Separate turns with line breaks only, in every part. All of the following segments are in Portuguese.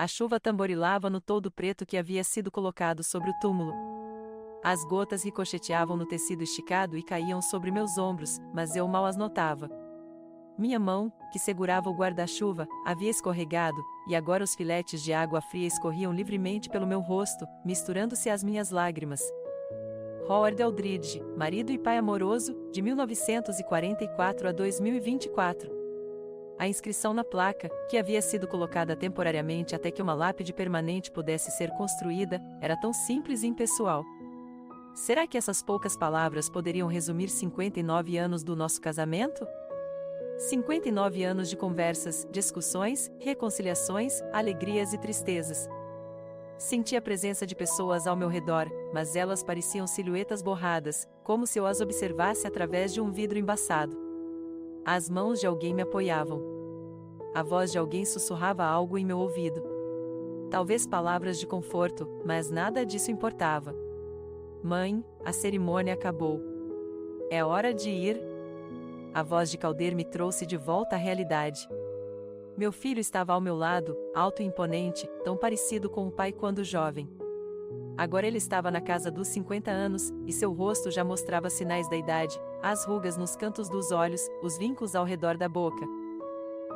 A chuva tamborilava no toldo preto que havia sido colocado sobre o túmulo. As gotas ricocheteavam no tecido esticado e caíam sobre meus ombros, mas eu mal as notava. Minha mão, que segurava o guarda-chuva, havia escorregado, e agora os filetes de água fria escorriam livremente pelo meu rosto, misturando-se às minhas lágrimas. Howard Eldridge, marido e pai amoroso, de 1944 a 2024. A inscrição na placa, que havia sido colocada temporariamente até que uma lápide permanente pudesse ser construída, era tão simples e impessoal. Será que essas poucas palavras poderiam resumir 59 anos do nosso casamento? 59 anos de conversas, discussões, reconciliações, alegrias e tristezas. Senti a presença de pessoas ao meu redor, mas elas pareciam silhuetas borradas, como se eu as observasse através de um vidro embaçado. As mãos de alguém me apoiavam. A voz de alguém sussurrava algo em meu ouvido. Talvez palavras de conforto, mas nada disso importava. Mãe, a cerimônia acabou. É hora de ir. A voz de Calder me trouxe de volta à realidade. Meu filho estava ao meu lado, alto e imponente, tão parecido com o pai quando jovem. Agora ele estava na casa dos 50 anos, e seu rosto já mostrava sinais da idade, as rugas nos cantos dos olhos, os vincos ao redor da boca.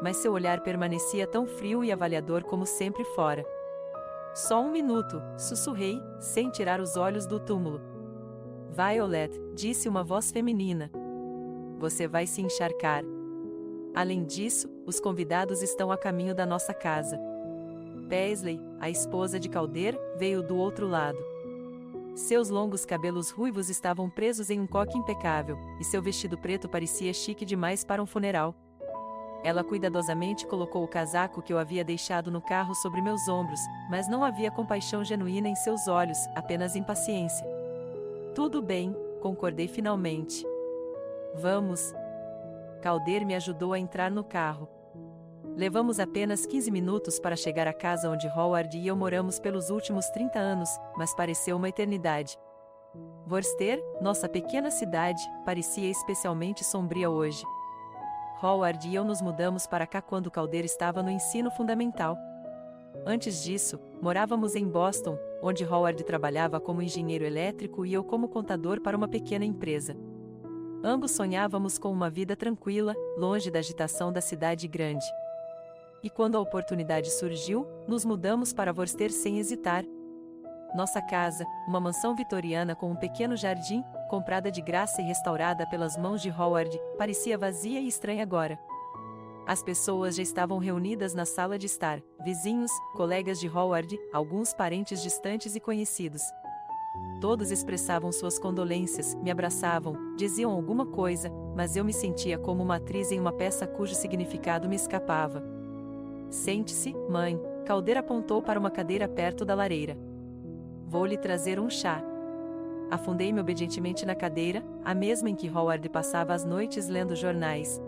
Mas seu olhar permanecia tão frio e avaliador como sempre fora. Só um minuto, sussurrei, sem tirar os olhos do túmulo. Violet, disse uma voz feminina. Você vai se encharcar. Além disso, os convidados estão a caminho da nossa casa. Paisley, a esposa de Calder, veio do outro lado. Seus longos cabelos ruivos estavam presos em um coque impecável, e seu vestido preto parecia chique demais para um funeral. Ela cuidadosamente colocou o casaco que eu havia deixado no carro sobre meus ombros, mas não havia compaixão genuína em seus olhos, apenas impaciência. Tudo bem, concordei finalmente. Vamos. Calder me ajudou a entrar no carro. Levamos apenas 15 minutos para chegar à casa onde Howard e eu moramos pelos últimos 30 anos, mas pareceu uma eternidade. Worcester, nossa pequena cidade, parecia especialmente sombria hoje. Howard e eu nos mudamos para cá quando Calder estava no ensino fundamental. Antes disso, morávamos em Boston, onde Howard trabalhava como engenheiro elétrico e eu como contador para uma pequena empresa. Ambos sonhávamos com uma vida tranquila, longe da agitação da cidade grande. E quando a oportunidade surgiu, nos mudamos para Worcester sem hesitar. Nossa casa, uma mansão vitoriana com um pequeno jardim, comprada de graça e restaurada pelas mãos de Howard, parecia vazia e estranha agora. As pessoas já estavam reunidas na sala de estar, vizinhos, colegas de Howard, alguns parentes distantes e conhecidos. Todos expressavam suas condolências, me abraçavam, diziam alguma coisa, mas eu me sentia como uma atriz em uma peça cujo significado me escapava. Sente-se, mãe, Calder apontou para uma cadeira perto da lareira. Vou lhe trazer um chá. Afundei-me obedientemente na cadeira, a mesma em que Howard passava as noites lendo jornais.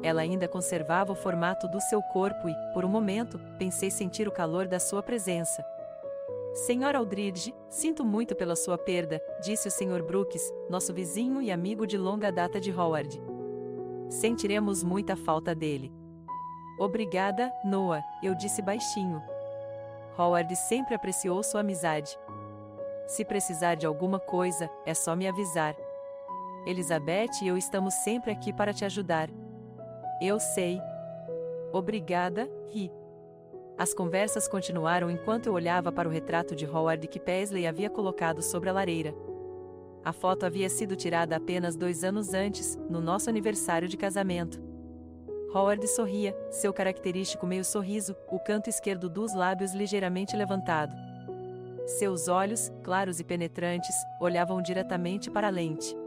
Ela ainda conservava o formato do seu corpo e, por um momento, pensei sentir o calor da sua presença. Senhora Aldridge, sinto muito pela sua perda, disse o Sr. Brooks, nosso vizinho e amigo de longa data de Howard. Sentiremos muita falta dele. Obrigada, Noah, eu disse baixinho. Howard sempre apreciou sua amizade. Se precisar de alguma coisa, é só me avisar. Elizabeth e eu estamos sempre aqui para te ajudar. Eu sei. Obrigada, Ri. As conversas continuaram enquanto eu olhava para o retrato de Howard que Paisley havia colocado sobre a lareira. A foto havia sido tirada apenas 2 anos antes, no nosso aniversário de casamento. Howard sorria, seu característico meio sorriso, o canto esquerdo dos lábios ligeiramente levantado. Seus olhos, claros e penetrantes, olhavam diretamente para a lente.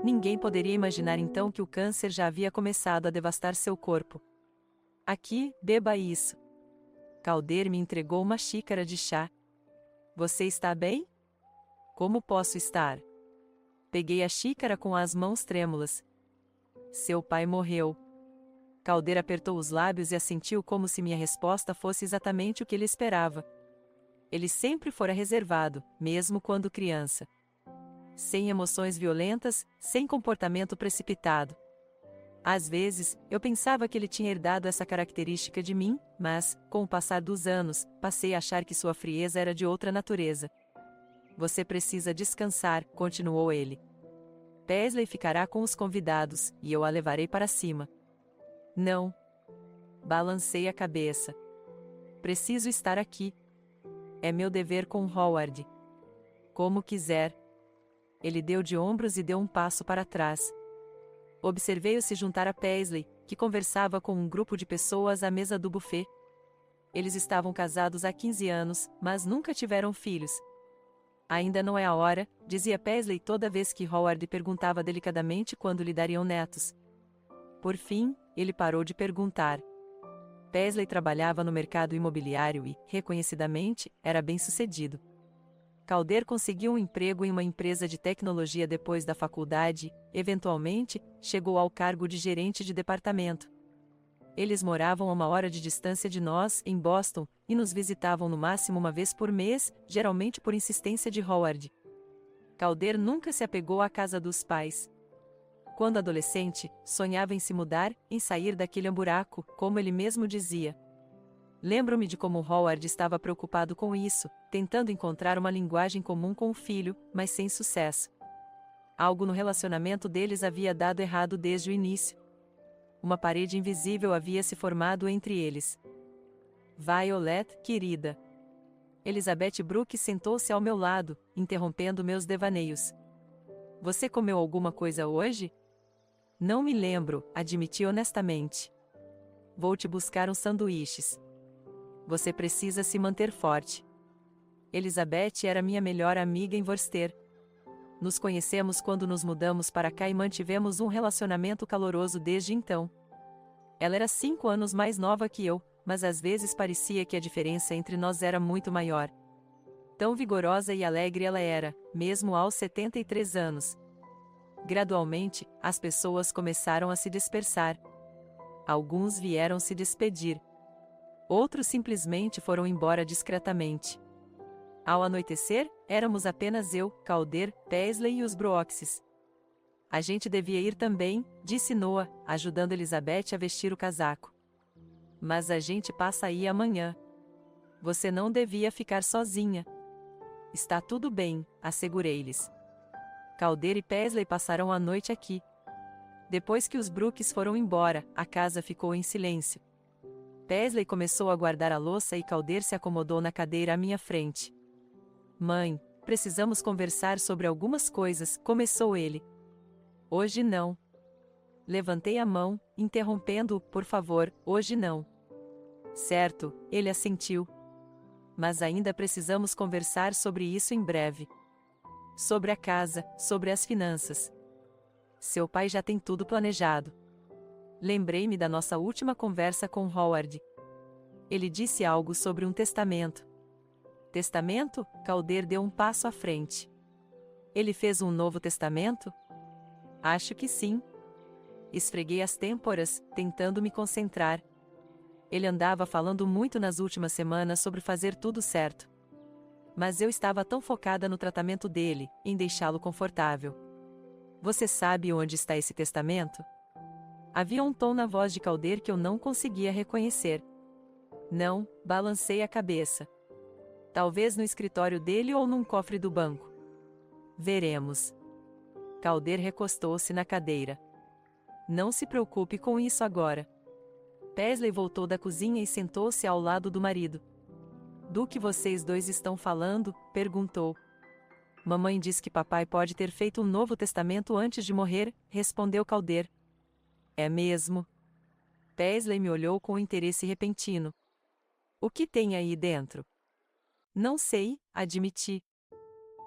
Ninguém poderia imaginar então que o câncer já havia começado a devastar seu corpo. Aqui, beba isso. Calder me entregou uma xícara de chá. Você está bem? Como posso estar? Peguei a xícara com as mãos trêmulas. Seu pai morreu. Calder apertou os lábios e assentiu como se minha resposta fosse exatamente o que ele esperava. Ele sempre fora reservado, mesmo quando criança. Sem emoções violentas, sem comportamento precipitado. Às vezes, eu pensava que ele tinha herdado essa característica de mim, mas, com o passar dos anos, passei a achar que sua frieza era de outra natureza. Você precisa descansar, continuou ele. Paisley ficará com os convidados, e eu a levarei para cima. Não. Balancei a cabeça. Preciso estar aqui. É meu dever com Howard. Como quiser. Ele deu de ombros e deu um passo para trás. Observei-o se juntar a Paisley, que conversava com um grupo de pessoas à mesa do buffet. Eles estavam casados há 15 anos, mas nunca tiveram filhos. Ainda não é a hora, dizia Paisley toda vez que Howard perguntava delicadamente quando lhe dariam netos. Por fim, ele parou de perguntar. Paisley trabalhava no mercado imobiliário e, reconhecidamente, era bem-sucedido. Calder conseguiu um emprego em uma empresa de tecnologia depois da faculdade e, eventualmente, chegou ao cargo de gerente de departamento. Eles moravam a 1 hora de distância de nós, em Boston, e nos visitavam no máximo uma vez por mês, geralmente por insistência de Howard. Calder nunca se apegou à casa dos pais. Quando adolescente, sonhava em se mudar, em sair daquele buraco, como ele mesmo dizia. Lembro-me de como Howard estava preocupado com isso, tentando encontrar uma linguagem comum com o filho, mas sem sucesso. Algo no relacionamento deles havia dado errado desde o início. Uma parede invisível havia se formado entre eles. Violet, querida. Elizabeth Brooke sentou-se ao meu lado, interrompendo meus devaneios. Você comeu alguma coisa hoje? Não me lembro, admiti honestamente. Vou te buscar uns sanduíches. Você precisa se manter forte. Elizabeth era minha melhor amiga em Worcester. Nos conhecemos quando nos mudamos para cá e mantivemos um relacionamento caloroso desde então. Ela era 5 anos mais nova que eu, mas às vezes parecia que a diferença entre nós era muito maior. Tão vigorosa e alegre ela era, mesmo aos 73 anos. Gradualmente, as pessoas começaram a se dispersar. Alguns vieram se despedir. Outros simplesmente foram embora discretamente. Ao anoitecer, éramos apenas eu, Calder, Paisley e os Brooks. A gente devia ir também, disse Noah, ajudando Elizabeth a vestir o casaco. Mas a gente passa aí amanhã. Você não devia ficar sozinha. Está tudo bem, assegurei-lhes. Calder e Paisley passaram a noite aqui. Depois que os Brooks foram embora, a casa ficou em silêncio. Paisley começou a guardar a louça e Calder se acomodou na cadeira à minha frente. Mãe, precisamos conversar sobre algumas coisas, começou ele. Hoje não. Levantei a mão, interrompendo-o, por favor, hoje não. Certo, ele assentiu. Mas ainda precisamos conversar sobre isso em breve. Sobre a casa, sobre as finanças. Seu pai já tem tudo planejado. Lembrei-me da nossa última conversa com Howard. Ele disse algo sobre um testamento. Testamento? Calder deu um passo à frente. Ele fez um novo testamento? Acho que sim. Esfreguei as têmporas, tentando me concentrar. Ele andava falando muito nas últimas semanas sobre fazer tudo certo. Mas eu estava tão focada no tratamento dele, em deixá-lo confortável. Você sabe onde está esse testamento? Havia um tom na voz de Calder que eu não conseguia reconhecer. Não, balancei a cabeça. Talvez no escritório dele ou num cofre do banco. Veremos. Calder recostou-se na cadeira. Não se preocupe com isso agora. Paisley voltou da cozinha e sentou-se ao lado do marido. Do que vocês dois estão falando? Perguntou. Mamãe diz que papai pode ter feito um novo testamento antes de morrer, respondeu Calder. É mesmo? Paisley me olhou com interesse repentino. O que tem aí dentro? Não sei, admiti.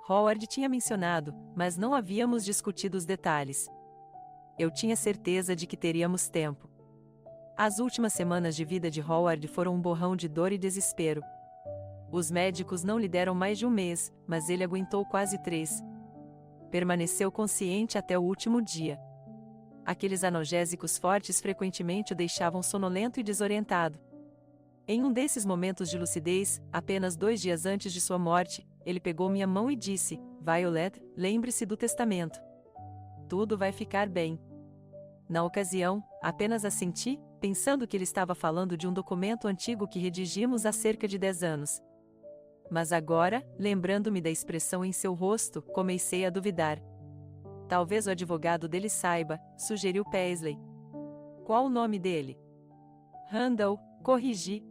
Howard tinha mencionado, mas não havíamos discutido os detalhes. Eu tinha certeza de que teríamos tempo. As últimas semanas de vida de Howard foram um borrão de dor e desespero. Os médicos não lhe deram mais de um mês, mas ele aguentou quase 3. Permaneceu consciente até o último dia. Aqueles analgésicos fortes frequentemente o deixavam sonolento e desorientado. Em um desses momentos de lucidez, apenas 2 dias antes de sua morte, ele pegou minha mão e disse: Violet, lembre-se do testamento. Tudo vai ficar bem. Na ocasião, apenas assenti, pensando que ele estava falando de um documento antigo que redigimos há cerca de 10 anos. Mas agora, lembrando-me da expressão em seu rosto, comecei a duvidar. Talvez o advogado dele saiba, sugeriu Paisley. Qual o nome dele? Randall, corrigi.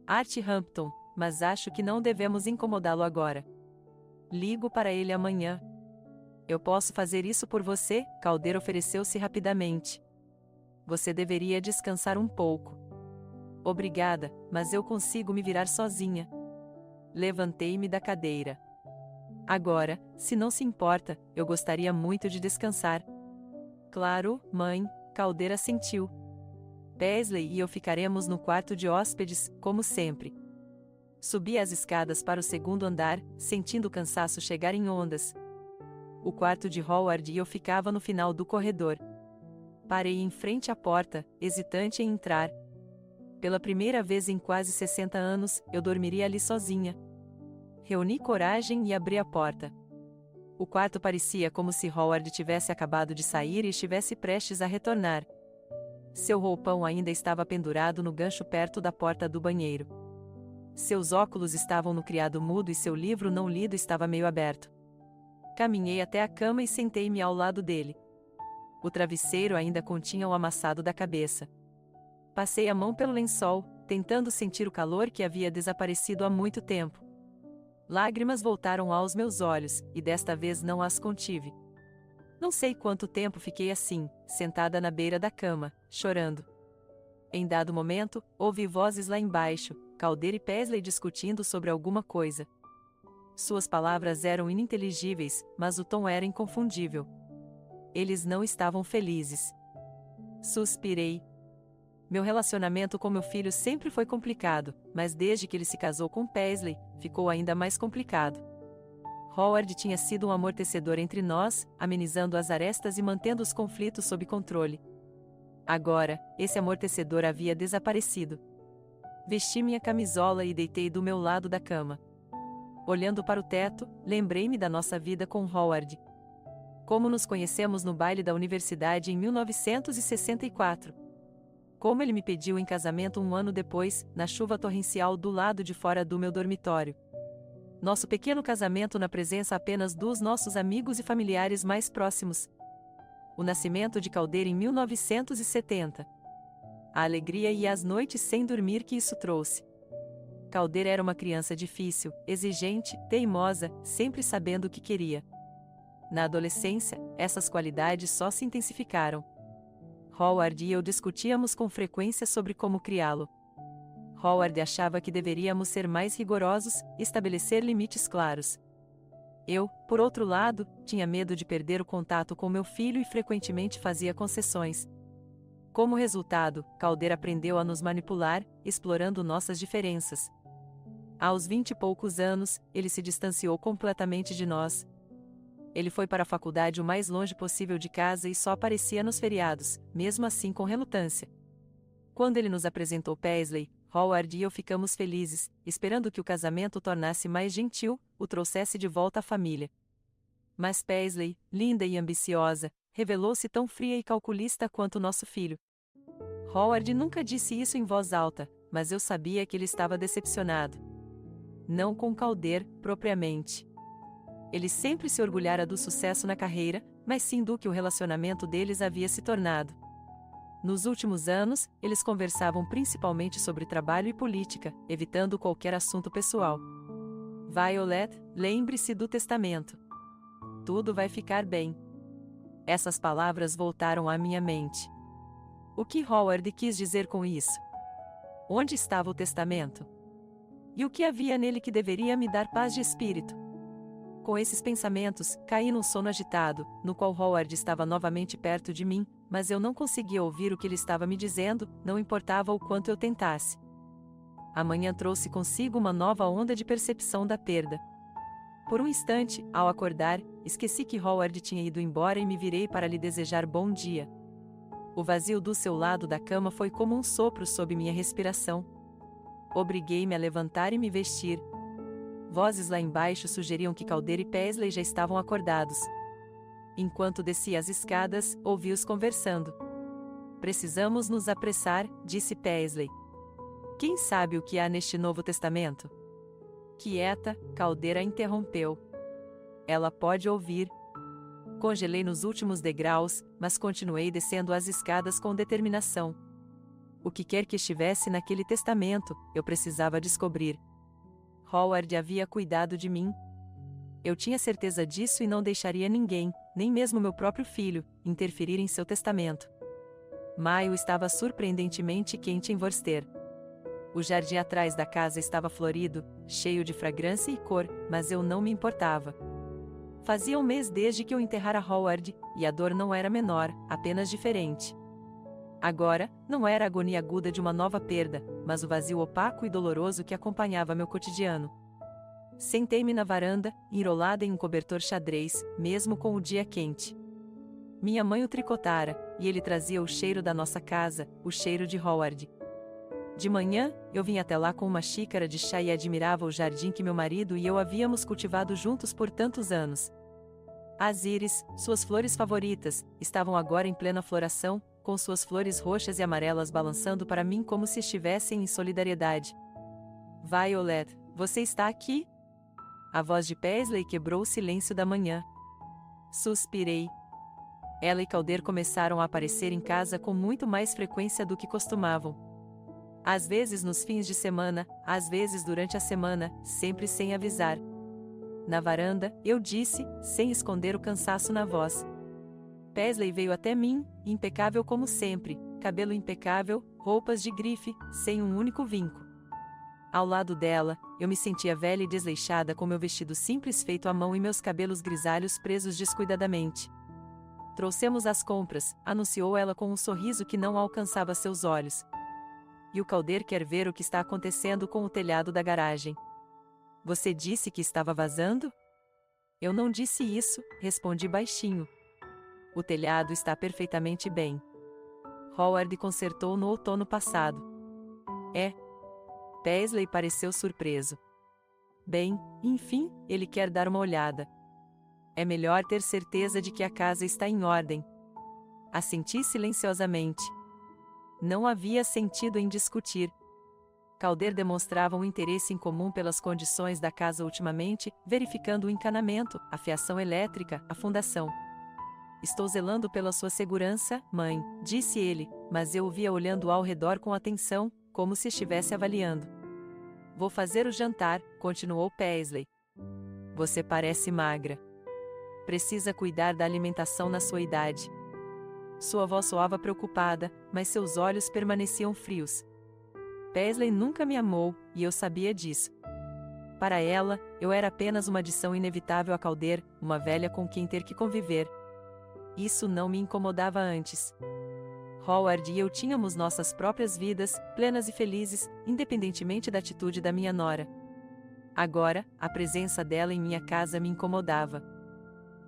Art Hampton, mas acho que não devemos incomodá-lo agora. Ligo para ele amanhã. Eu posso fazer isso por você? Calder ofereceu-se rapidamente. Você deveria descansar um pouco. Obrigada, mas eu consigo me virar sozinha. Levantei-me da cadeira. Agora, se não se importa, eu gostaria muito de descansar. Claro, mãe, Calder assentiu. Paisley e eu ficaremos no quarto de hóspedes, como sempre. Subi as escadas para o segundo andar, sentindo o cansaço chegar em ondas. O quarto de Howard e eu ficava no final do corredor. Parei em frente à porta, hesitante em entrar. Pela primeira vez em quase 60 anos, eu dormiria ali sozinha. Reuni coragem e abri a porta. O quarto parecia como se Howard tivesse acabado de sair e estivesse prestes a retornar. Seu roupão ainda estava pendurado no gancho perto da porta do banheiro. Seus óculos estavam no criado mudo e seu livro não lido estava meio aberto. Caminhei até a cama e sentei-me ao lado dele. O travesseiro ainda continha o amassado da cabeça. Passei a mão pelo lençol, tentando sentir o calor que havia desaparecido há muito tempo. Lágrimas voltaram aos meus olhos, e desta vez não as contive. Não sei quanto tempo fiquei assim, sentada na beira da cama, chorando. Em dado momento, ouvi vozes lá embaixo, Calder e Paisley discutindo sobre alguma coisa. Suas palavras eram ininteligíveis, mas o tom era inconfundível. Eles não estavam felizes. Suspirei. Meu relacionamento com meu filho sempre foi complicado, mas desde que ele se casou com Paisley, ficou ainda mais complicado. Howard tinha sido um amortecedor entre nós, amenizando as arestas e mantendo os conflitos sob controle. Agora, esse amortecedor havia desaparecido. Vesti minha camisola e deitei do meu lado da cama. Olhando para o teto, lembrei-me da nossa vida com Howard. Como nos conhecemos no baile da universidade em 1964. Como ele me pediu em casamento um ano depois, na chuva torrencial do lado de fora do meu dormitório. Nosso pequeno casamento na presença apenas dos nossos amigos e familiares mais próximos. O nascimento de Calder em 1970. A alegria e as noites sem dormir que isso trouxe. Calder era uma criança difícil, exigente, teimosa, sempre sabendo o que queria. Na adolescência, essas qualidades só se intensificaram. Howard e eu discutíamos com frequência sobre como criá-lo. Howard achava que deveríamos ser mais rigorosos, estabelecer limites claros. Eu, por outro lado, tinha medo de perder o contato com meu filho e frequentemente fazia concessões. Como resultado, Calder aprendeu a nos manipular, explorando nossas diferenças. Aos 20 e poucos anos, ele se distanciou completamente de nós. Ele foi para a faculdade o mais longe possível de casa e só aparecia nos feriados, mesmo assim com relutância. Quando ele nos apresentou Paisley, Howard e eu ficamos felizes, esperando que o casamento o tornasse mais gentil, o trouxesse de volta à família. Mas Paisley, linda e ambiciosa, revelou-se tão fria e calculista quanto nosso filho. Howard nunca disse isso em voz alta, mas eu sabia que ele estava decepcionado. Não com Calder, propriamente. Ele sempre se orgulhara do sucesso na carreira, mas sim do que o relacionamento deles havia se tornado. Nos últimos anos, eles conversavam principalmente sobre trabalho e política, evitando qualquer assunto pessoal. Violet, lembre-se do testamento. Tudo vai ficar bem. Essas palavras voltaram à minha mente. O que Howard quis dizer com isso? Onde estava o testamento? E o que havia nele que deveria me dar paz de espírito? Com esses pensamentos, caí num sono agitado, no qual Howard estava novamente perto de mim, mas eu não conseguia ouvir o que ele estava me dizendo, não importava o quanto eu tentasse. A manhã trouxe consigo uma nova onda de percepção da perda. Por um instante, ao acordar, esqueci que Howard tinha ido embora e me virei para lhe desejar bom dia. O vazio do seu lado da cama foi como um sopro sob minha respiração. Obriguei-me a levantar e me vestir. Vozes lá embaixo sugeriam que Calder e Paisley já estavam acordados. Enquanto descia as escadas, ouvi-os conversando. Precisamos nos apressar, disse Paisley. Quem sabe o que há neste Novo Testamento? Quieta, Calder a interrompeu. Ela pode ouvir. Congelei nos últimos degraus, mas continuei descendo as escadas com determinação. O que quer que estivesse naquele testamento, eu precisava descobrir. Howard havia cuidado de mim. Eu tinha certeza disso e não deixaria ninguém, nem mesmo meu próprio filho, interferir em seu testamento. Maio estava surpreendentemente quente em Worcester. O jardim atrás da casa estava florido, cheio de fragrância e cor, mas eu não me importava. Fazia um mês desde que eu enterrara Howard, e a dor não era menor, apenas diferente. Agora, não era a agonia aguda de uma nova perda, mas o vazio opaco e doloroso que acompanhava meu cotidiano. Sentei-me na varanda, enrolada em um cobertor xadrez, mesmo com o dia quente. Minha mãe o tricotara, e ele trazia o cheiro da nossa casa, o cheiro de Howard. De manhã, eu vim até lá com uma xícara de chá e admirava o jardim que meu marido e eu havíamos cultivado juntos por tantos anos. As íris, suas flores favoritas, estavam agora em plena floração, com suas flores roxas e amarelas balançando para mim como se estivessem em solidariedade. Violet, você está aqui? A voz de Paisley quebrou o silêncio da manhã. Suspirei. Ela e Calder começaram a aparecer em casa com muito mais frequência do que costumavam. Às vezes nos fins de semana, às vezes durante a semana, sempre sem avisar. Na varanda, eu disse, sem esconder o cansaço na voz. Paisley veio até mim, impecável como sempre, cabelo impecável, roupas de grife, sem um único vinco. Ao lado dela, eu me sentia velha e desleixada com meu vestido simples feito à mão e meus cabelos grisalhos presos descuidadamente. Trouxemos as compras, anunciou ela com um sorriso que não alcançava seus olhos. E o Calder quer ver o que está acontecendo com o telhado da garagem. Você disse que estava vazando? Eu não disse isso, respondi baixinho. O telhado está perfeitamente bem. Howard consertou no outono passado. É. Paisley pareceu surpreso. Bem, enfim, ele quer dar uma olhada. É melhor ter certeza de que a casa está em ordem. Assenti silenciosamente. Não havia sentido em discutir. Calder demonstrava um interesse em comum pelas condições da casa ultimamente, verificando o encanamento, a fiação elétrica, a fundação. Estou zelando pela sua segurança, mãe, disse ele, mas eu o via olhando ao redor com atenção, como se estivesse avaliando. Vou fazer o jantar, continuou Paisley. Você parece magra. Precisa cuidar da alimentação na sua idade. Sua voz soava preocupada, mas seus olhos permaneciam frios. Paisley nunca me amou, e eu sabia disso. Para ela, eu era apenas uma adição inevitável a Calder, uma velha com quem ter que conviver. Isso não me incomodava antes. Howard e eu tínhamos nossas próprias vidas, plenas e felizes, independentemente da atitude da minha nora. Agora, a presença dela em minha casa me incomodava.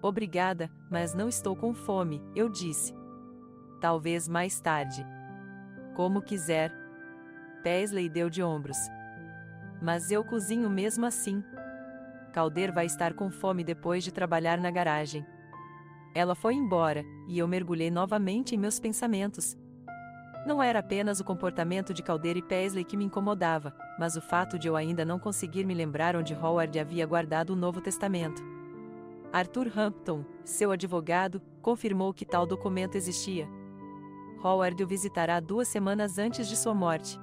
Obrigada, mas não estou com fome, eu disse. Talvez mais tarde. Como quiser. Paisley deu de ombros. Mas eu cozinho mesmo assim. Calder vai estar com fome depois de trabalhar na garagem. Ela foi embora, e eu mergulhei novamente em meus pensamentos. Não era apenas o comportamento de Calder e Paisley que me incomodava, mas o fato de eu ainda não conseguir me lembrar onde Howard havia guardado o Novo Testamento. Arthur Hampton, seu advogado, confirmou que tal documento existia. Howard o visitará 2 semanas antes de sua morte.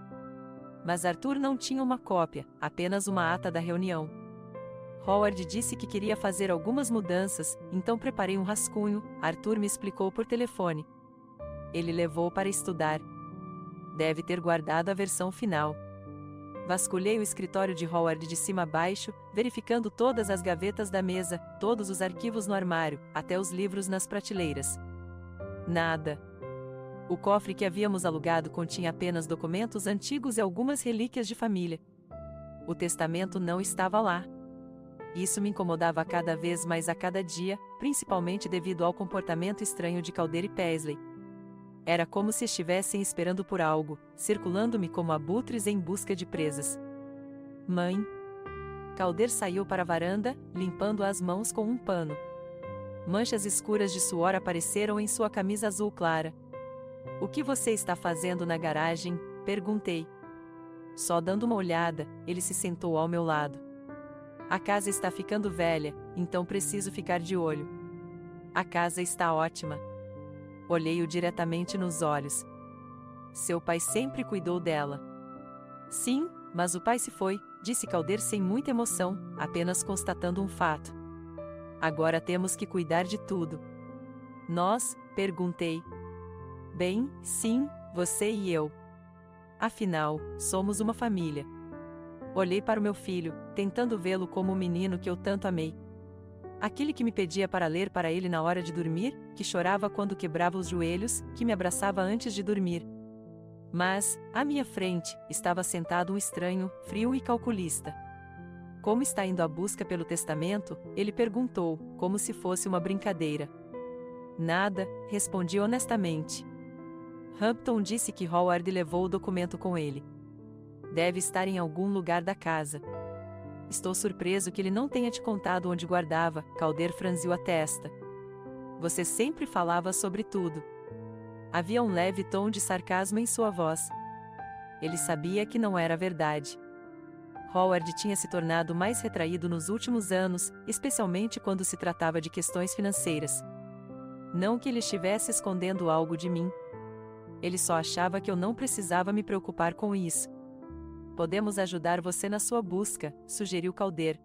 Mas Arthur não tinha uma cópia, apenas uma ata da reunião. Howard disse que queria fazer algumas mudanças, então preparei um rascunho, Arthur me explicou por telefone. Ele levou para estudar. Deve ter guardado a versão final. Vasculhei o escritório de Howard de cima a baixo, verificando todas as gavetas da mesa, todos os arquivos no armário, até os livros nas prateleiras. Nada. O cofre que havíamos alugado continha apenas documentos antigos e algumas relíquias de família. O testamento não estava lá. Isso me incomodava cada vez mais a cada dia, principalmente devido ao comportamento estranho de Calder e Paisley. Era como se estivessem esperando por algo, circulando-me como abutres em busca de presas. Mãe. Calder saiu para a varanda, limpando as mãos com um pano. Manchas escuras de suor apareceram em sua camisa azul clara. O que você está fazendo na garagem? Perguntei. Só dando uma olhada, ele se sentou ao meu lado. A casa está ficando velha, então preciso ficar de olho. A casa está ótima. Olhei-o diretamente nos olhos. Seu pai sempre cuidou dela. Sim, mas o pai se foi, disse Calder sem muita emoção, apenas constatando um fato. Agora temos que cuidar de tudo. Nós? Perguntei. Bem, sim, você e eu. Afinal, somos uma família. Olhei para o meu filho, tentando vê-lo como o menino que eu tanto amei. Aquele que me pedia para ler para ele na hora de dormir, que chorava quando quebrava os joelhos, que me abraçava antes de dormir. Mas, à minha frente, estava sentado um estranho, frio e calculista. Como está indo a busca pelo testamento? Ele perguntou, como se fosse uma brincadeira. Nada, respondi honestamente. Hampton disse que Howard levou o documento com ele. Deve estar em algum lugar da casa. Estou surpreso que ele não tenha te contado onde guardava, Calder franziu a testa. Você sempre falava sobre tudo. Havia um leve tom de sarcasmo em sua voz. Ele sabia que não era verdade. Howard tinha se tornado mais retraído nos últimos anos, especialmente quando se tratava de questões financeiras. Não que ele estivesse escondendo algo de mim. Ele só achava que eu não precisava me preocupar com isso. Podemos ajudar você na sua busca, sugeriu Calder.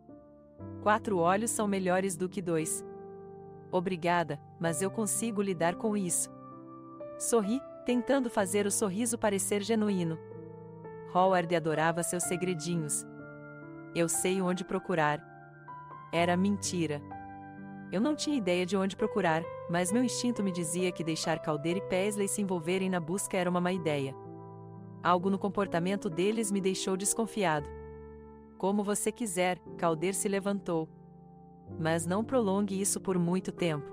4 olhos são melhores do que 2. Obrigada, mas eu consigo lidar com isso. Sorri, tentando fazer o sorriso parecer genuíno. Howard adorava seus segredinhos. Eu sei onde procurar. Era mentira. Eu não tinha ideia de onde procurar, mas meu instinto me dizia que deixar Calder e Paisley se envolverem na busca era uma má ideia. Algo no comportamento deles me deixou desconfiado. Como você quiser, Calder se levantou. Mas não prolongue isso por muito tempo.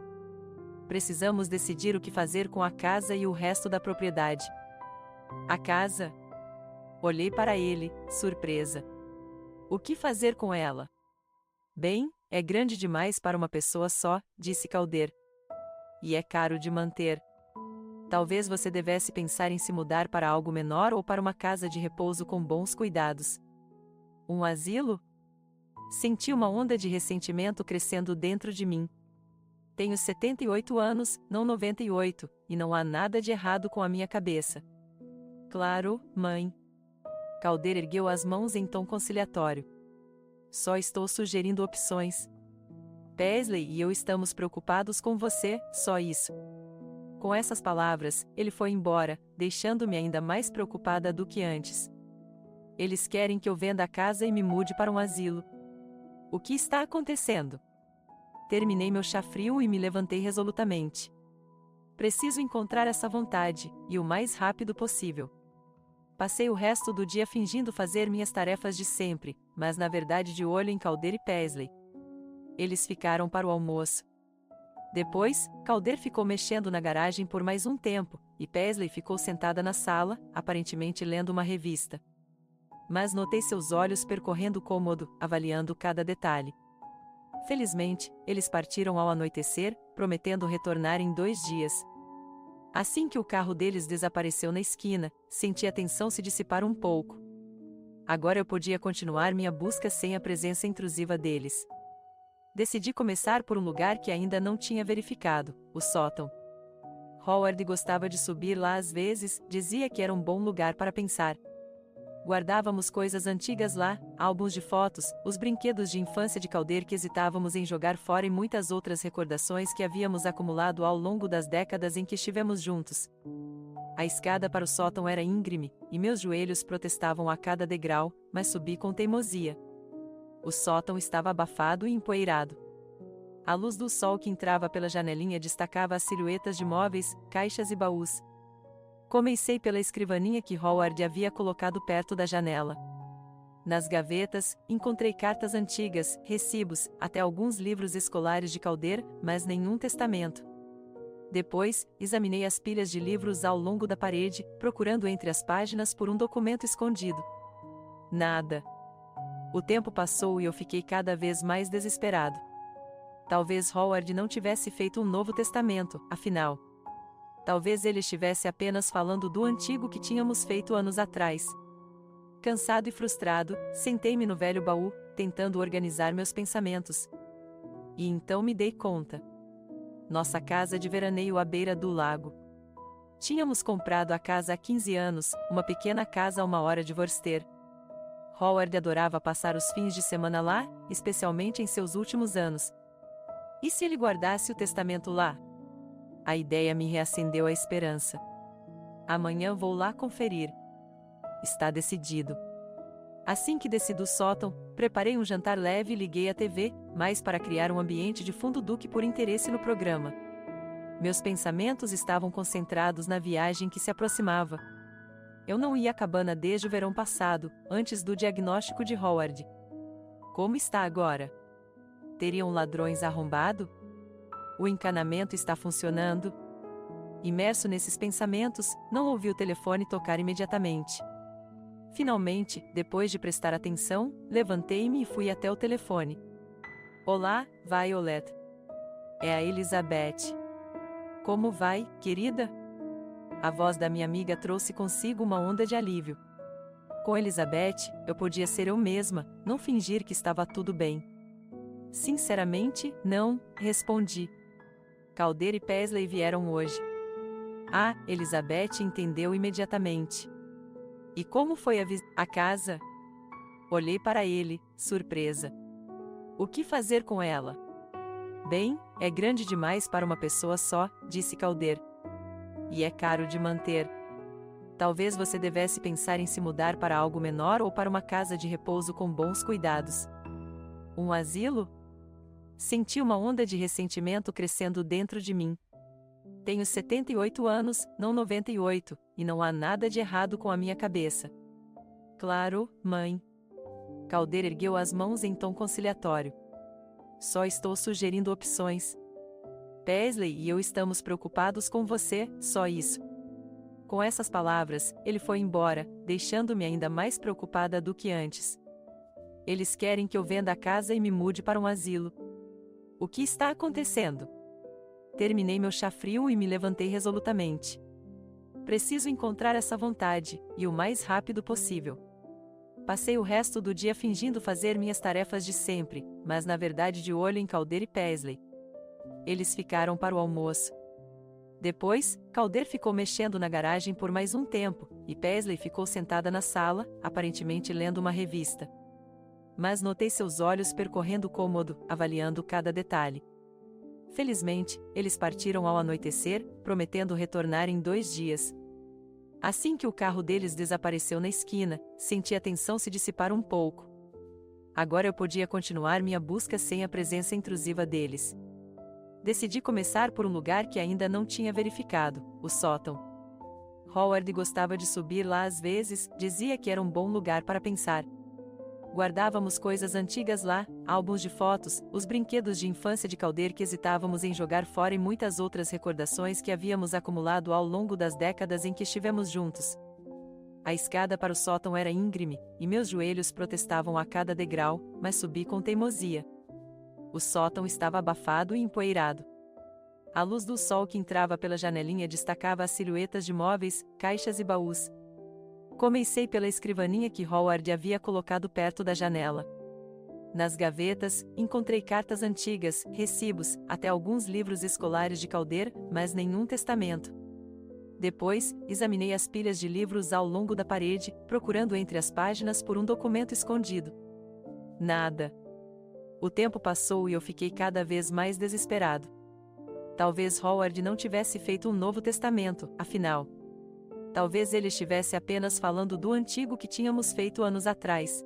Precisamos decidir o que fazer com a casa e o resto da propriedade. A casa? Olhei para ele, surpresa. O que fazer com ela? Bem, é grande demais para uma pessoa só, disse Calder. E é caro de manter. Talvez você devesse pensar em se mudar para algo menor ou para uma casa de repouso com bons cuidados. Um asilo? Senti uma onda de ressentimento crescendo dentro de mim. Tenho 78 anos, não 98, e não há nada de errado com a minha cabeça. Claro, mãe. Calder ergueu as mãos em tom conciliatório. Só estou sugerindo opções. Paisley e eu estamos preocupados com você, só isso. Com essas palavras, ele foi embora, deixando-me ainda mais preocupada do que antes. Eles querem que eu venda a casa e me mude para um asilo. O que está acontecendo? Terminei meu chá frio e me levantei resolutamente. Preciso encontrar essa vontade, e o mais rápido possível. Passei o resto do dia fingindo fazer minhas tarefas de sempre, mas na verdade de olho em Calder e Paisley. Eles ficaram para o almoço. Depois, Calder ficou mexendo na garagem por mais um tempo, e Paisley ficou sentada na sala, aparentemente lendo uma revista. Mas notei seus olhos percorrendo o cômodo, avaliando cada detalhe. Felizmente, eles partiram ao anoitecer, prometendo retornar em 2 dias. Assim que o carro deles desapareceu na esquina, senti a tensão se dissipar um pouco. Agora eu podia continuar minha busca sem a presença intrusiva deles. Decidi começar por um lugar que ainda não tinha verificado, o sótão. Howard gostava de subir lá às vezes, dizia que era um bom lugar para pensar. Guardávamos coisas antigas lá, álbuns de fotos, os brinquedos de infância de Calder que hesitávamos em jogar fora e muitas outras recordações que havíamos acumulado ao longo das décadas em que estivemos juntos. A escada para o sótão era íngreme, e meus joelhos protestavam a cada degrau, mas subi com teimosia. O sótão estava abafado e empoeirado. A luz do sol que entrava pela janelinha destacava as silhuetas de móveis, caixas e baús. Comecei pela escrivaninha que Howard havia colocado perto da janela. Nas gavetas, encontrei cartas antigas, recibos, até alguns livros escolares de Calder, mas nenhum testamento. Depois, examinei as pilhas de livros ao longo da parede, procurando entre as páginas por um documento escondido. Nada. O tempo passou e eu fiquei cada vez mais desesperado. Talvez Howard não tivesse feito um novo testamento, afinal. Talvez ele estivesse apenas falando do antigo que tínhamos feito anos atrás. Cansado e frustrado, sentei-me no velho baú, tentando organizar meus pensamentos. E então me dei conta. Nossa casa de veraneio à beira do lago. Tínhamos comprado a casa há 15 anos, uma pequena casa a 1 hora de Worcester. Howard adorava passar os fins de semana lá, especialmente em seus últimos anos. E se ele guardasse o testamento lá? A ideia me reacendeu a esperança. Amanhã vou lá conferir. Está decidido. Assim que desci do sótão, preparei um jantar leve e liguei a TV, mais para criar um ambiente de fundo do que por interesse no programa. Meus pensamentos estavam concentrados na viagem que se aproximava. Eu não ia à cabana desde o verão passado, antes do diagnóstico de Howard. Como está agora? Teriam ladrões arrombado? O encanamento está funcionando? Imerso nesses pensamentos, não ouvi o telefone tocar imediatamente. Finalmente, depois de prestar atenção, levantei-me e fui até o telefone. Olá, Violet. É a Elizabeth. Como vai, querida? A voz da minha amiga trouxe consigo uma onda de alívio. Com Elizabeth, eu podia ser eu mesma, não fingir que estava tudo bem. Sinceramente, não, respondi. Calder e Paisley vieram hoje. Ah, Elizabeth entendeu imediatamente. E como foi a casa? Olhei para ele, surpresa. O que fazer com ela? Bem, é grande demais para uma pessoa só, disse Calder. E é caro de manter. Talvez você devesse pensar em se mudar para algo menor ou para uma casa de repouso com bons cuidados. Um asilo? Senti uma onda de ressentimento crescendo dentro de mim. Tenho 78 anos, não 98, e não há nada de errado com a minha cabeça. Claro, mãe. Calder ergueu as mãos em tom conciliatório. Só estou sugerindo opções. Paisley e eu estamos preocupados com você, só isso. Com essas palavras, ele foi embora, deixando-me ainda mais preocupada do que antes. Eles querem que eu venda a casa e me mude para um asilo. O que está acontecendo? Terminei meu chá frio e me levantei resolutamente. Preciso encontrar essa vontade, e o mais rápido possível. Passei o resto do dia fingindo fazer minhas tarefas de sempre, mas na verdade de olho em Calder e Paisley. Eles ficaram para o almoço. Depois, Calder ficou mexendo na garagem por mais um tempo, e Paisley ficou sentada na sala, aparentemente lendo uma revista. Mas notei seus olhos percorrendo o cômodo, avaliando cada detalhe. Felizmente, eles partiram ao anoitecer, prometendo retornar em 2 dias. Assim que o carro deles desapareceu na esquina, senti a tensão se dissipar um pouco. Agora eu podia continuar minha busca sem a presença intrusiva deles. Decidi começar por um lugar que ainda não tinha verificado, o sótão. Howard gostava de subir lá às vezes, dizia que era um bom lugar para pensar. Guardávamos coisas antigas lá, álbuns de fotos, os brinquedos de infância de Calder que hesitávamos em jogar fora e muitas outras recordações que havíamos acumulado ao longo das décadas em que estivemos juntos. A escada para o sótão era íngreme, e meus joelhos protestavam a cada degrau, mas subi com teimosia. O sótão estava abafado e empoeirado. A luz do sol que entrava pela janelinha destacava as silhuetas de móveis, caixas e baús. Comecei pela escrivaninha que Howard havia colocado perto da janela. Nas gavetas, encontrei cartas antigas, recibos, até alguns livros escolares de Calder, mas nenhum testamento. Depois, examinei as pilhas de livros ao longo da parede, procurando entre as páginas por um documento escondido. Nada. O tempo passou e eu fiquei cada vez mais desesperado. Talvez Howard não tivesse feito um novo testamento, afinal. Talvez ele estivesse apenas falando do antigo que tínhamos feito anos atrás.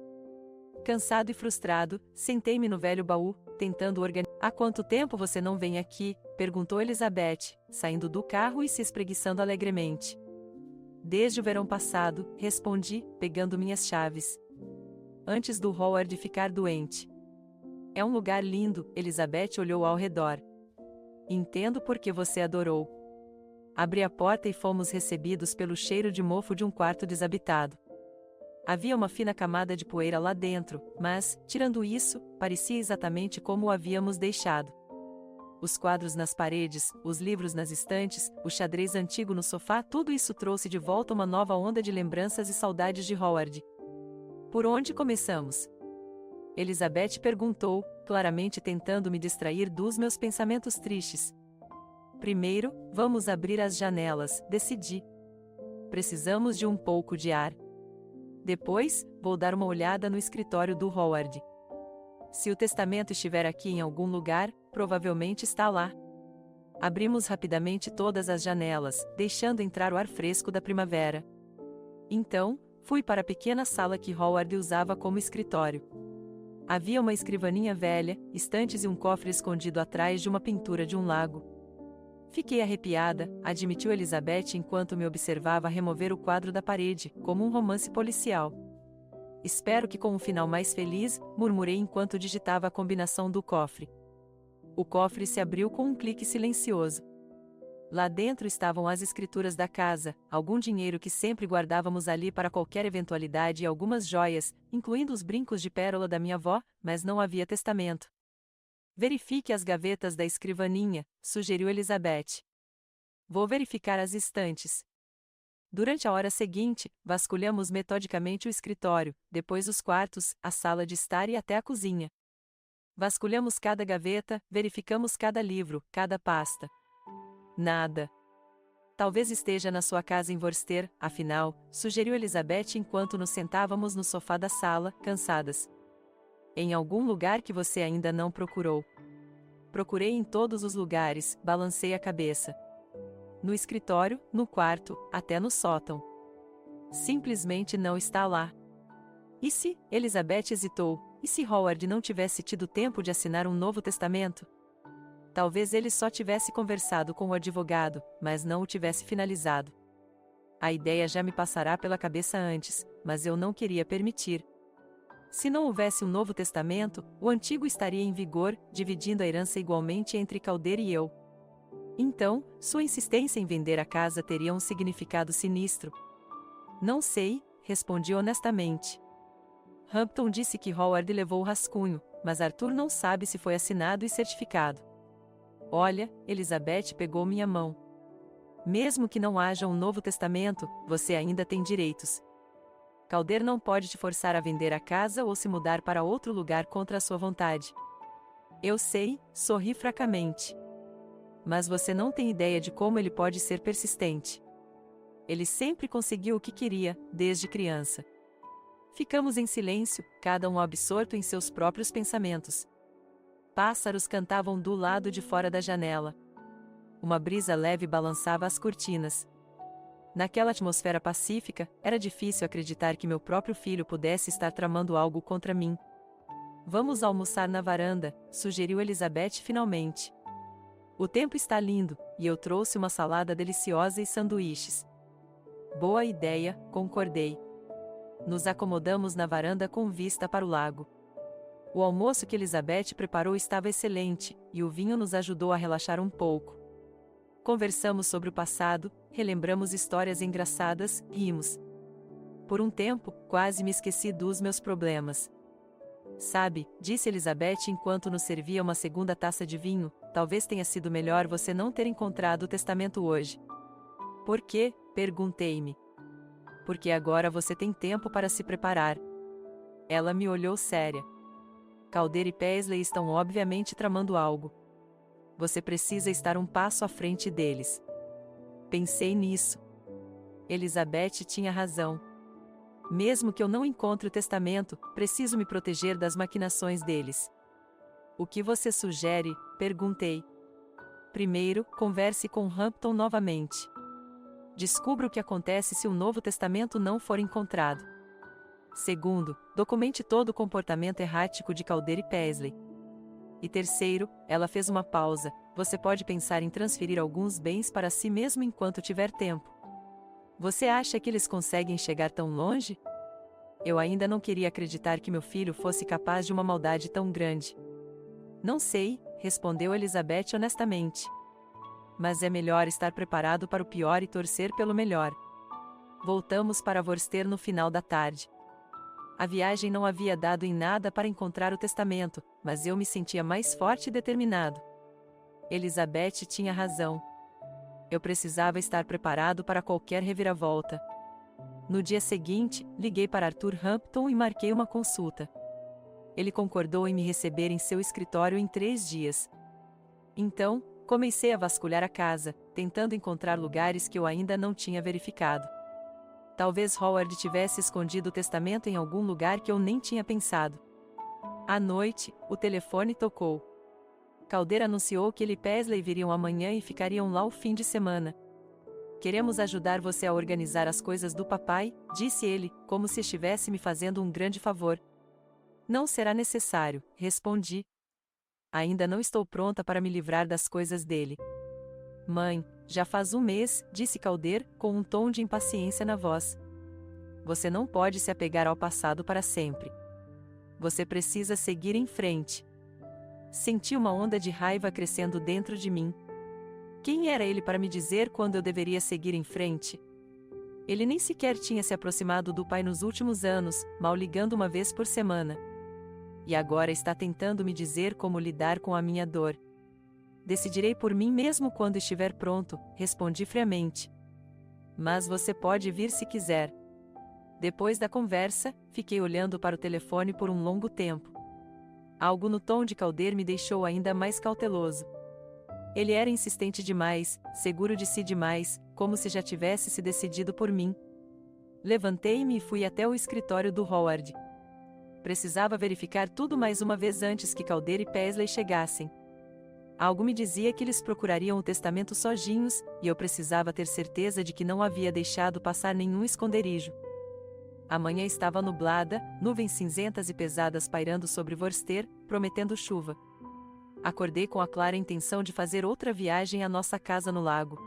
Cansado e frustrado, sentei-me no velho baú, tentando organizar. Há quanto tempo você não vem aqui? Perguntou Elizabeth, saindo do carro e se espreguiçando alegremente. Desde o verão passado, respondi, pegando minhas chaves. Antes do Howard ficar doente. É um lugar lindo, Elizabeth olhou ao redor. Entendo por que você adorou. Abri a porta e fomos recebidos pelo cheiro de mofo de um quarto desabitado. Havia uma fina camada de poeira lá dentro, mas, tirando isso, parecia exatamente como o havíamos deixado. Os quadros nas paredes, os livros nas estantes, o xadrez antigo no sofá, tudo isso trouxe de volta uma nova onda de lembranças e saudades de Howard. Por onde começamos? Elizabeth perguntou, claramente tentando me distrair dos meus pensamentos tristes. Primeiro, vamos abrir as janelas, decidi. Precisamos de um pouco de ar. Depois, vou dar uma olhada no escritório do Howard. Se o testamento estiver aqui em algum lugar, provavelmente está lá. Abrimos rapidamente todas as janelas, deixando entrar o ar fresco da primavera. Então, fui para a pequena sala que Howard usava como escritório. Havia uma escrivaninha velha, estantes e um cofre escondido atrás de uma pintura de um lago. Fiquei arrepiada, admitiu Elizabeth enquanto me observava remover o quadro da parede, como um romance policial. Espero que com um final mais feliz, murmurei enquanto digitava a combinação do cofre. O cofre se abriu com um clique silencioso. Lá dentro estavam as escrituras da casa, algum dinheiro que sempre guardávamos ali para qualquer eventualidade e algumas joias, incluindo os brincos de pérola da minha avó, mas não havia testamento. Verifique as gavetas da escrivaninha, sugeriu Elizabeth. Vou verificar as estantes. Durante a hora seguinte, vasculhamos metodicamente o escritório, depois os quartos, a sala de estar e até a cozinha. Vasculhamos cada gaveta, verificamos cada livro, cada pasta. Nada. Talvez esteja na sua casa em Worcester, afinal, sugeriu Elizabeth enquanto nos sentávamos no sofá da sala, cansadas. Em algum lugar que você ainda não procurou. Procurei em todos os lugares, balancei a cabeça. No escritório, no quarto, até no sótão. Simplesmente não está lá. E se, Elizabeth hesitou, e se Howard não tivesse tido tempo de assinar um novo testamento? Talvez ele só tivesse conversado com o advogado, mas não o tivesse finalizado. A ideia já me passará pela cabeça antes, mas eu não queria permitir. Se não houvesse um novo testamento, o antigo estaria em vigor, dividindo a herança igualmente entre Calder e eu. Então, sua insistência em vender a casa teria um significado sinistro. Não sei, respondi honestamente. Hampton disse que Howard levou o rascunho, mas Arthur não sabe se foi assinado e certificado. Olha, Elizabeth pegou minha mão. Mesmo que não haja um novo testamento, você ainda tem direitos. Calder não pode te forçar a vender a casa ou se mudar para outro lugar contra a sua vontade. Eu sei, sorri fracamente. Mas você não tem ideia de como ele pode ser persistente. Ele sempre conseguiu o que queria, desde criança. Ficamos em silêncio, cada um absorto em seus próprios pensamentos. Pássaros cantavam do lado de fora da janela. Uma brisa leve balançava as cortinas. Naquela atmosfera pacífica, era difícil acreditar que meu próprio filho pudesse estar tramando algo contra mim. Vamos almoçar na varanda, sugeriu Elizabeth finalmente. O tempo está lindo, e eu trouxe uma salada deliciosa e sanduíches. Boa ideia, concordei. Nos acomodamos na varanda com vista para o lago. O almoço que Elizabeth preparou estava excelente, e o vinho nos ajudou a relaxar um pouco. Conversamos sobre o passado, relembramos histórias engraçadas, rimos. Por um tempo, quase me esqueci dos meus problemas. Sabe, disse Elizabeth enquanto nos servia uma segunda taça de vinho, talvez tenha sido melhor você não ter encontrado o testamento hoje. Por quê? Perguntei-me. Porque agora você tem tempo para se preparar. Ela me olhou séria. Calder e Paisley estão obviamente tramando algo. Você precisa estar um passo à frente deles. Pensei nisso. Elizabeth tinha razão. Mesmo que eu não encontre o testamento, preciso me proteger das maquinações deles. O que você sugere? Perguntei. Primeiro, converse com Hampton novamente. Descubra o que acontece se o Novo Testamento não for encontrado. Segundo, documente todo o comportamento errático de Calder e Paisley. E terceiro, ela fez uma pausa, você pode pensar em transferir alguns bens para si mesmo enquanto tiver tempo. Você acha que eles conseguem chegar tão longe? Eu ainda não queria acreditar que meu filho fosse capaz de uma maldade tão grande. Não sei, respondeu Elizabeth honestamente. Mas é melhor estar preparado para o pior e torcer pelo melhor. Voltamos para Worcester no final da tarde. A viagem não havia dado em nada para encontrar o testamento, mas eu me sentia mais forte e determinado. Elizabeth tinha razão. Eu precisava estar preparado para qualquer reviravolta. No dia seguinte, liguei para Arthur Hampton e marquei uma consulta. Ele concordou em me receber em seu escritório em 3 dias. Então, comecei a vasculhar a casa, tentando encontrar lugares que eu ainda não tinha verificado. Talvez Howard tivesse escondido o testamento em algum lugar que eu nem tinha pensado. À noite, o telefone tocou. Calder anunciou que ele e Paisley viriam amanhã e ficariam lá o fim de semana. Queremos ajudar você a organizar as coisas do papai, disse ele, como se estivesse me fazendo um grande favor. Não será necessário, respondi. Ainda não estou pronta para me livrar das coisas dele. Mãe, já faz 1 mês, disse Calder, com um tom de impaciência na voz. Você não pode se apegar ao passado para sempre. Você precisa seguir em frente. Senti uma onda de raiva crescendo dentro de mim. Quem era ele para me dizer quando eu deveria seguir em frente? Ele nem sequer tinha se aproximado do pai nos últimos anos, mal ligando uma vez por semana. E agora está tentando me dizer como lidar com a minha dor. Decidirei por mim mesmo quando estiver pronto, respondi friamente. Mas você pode vir se quiser. Depois da conversa, fiquei olhando para o telefone por um longo tempo. Algo no tom de Calder me deixou ainda mais cauteloso. Ele era insistente demais, seguro de si demais, como se já tivesse se decidido por mim. Levantei-me e fui até o escritório do Howard. Precisava verificar tudo mais uma vez antes que Calder e Paisley chegassem. Algo me dizia que eles procurariam o testamento sozinhos, e eu precisava ter certeza de que não havia deixado passar nenhum esconderijo. A manhã estava nublada, nuvens cinzentas e pesadas pairando sobre Worcester, prometendo chuva. Acordei com a clara intenção de fazer outra viagem à nossa casa no lago.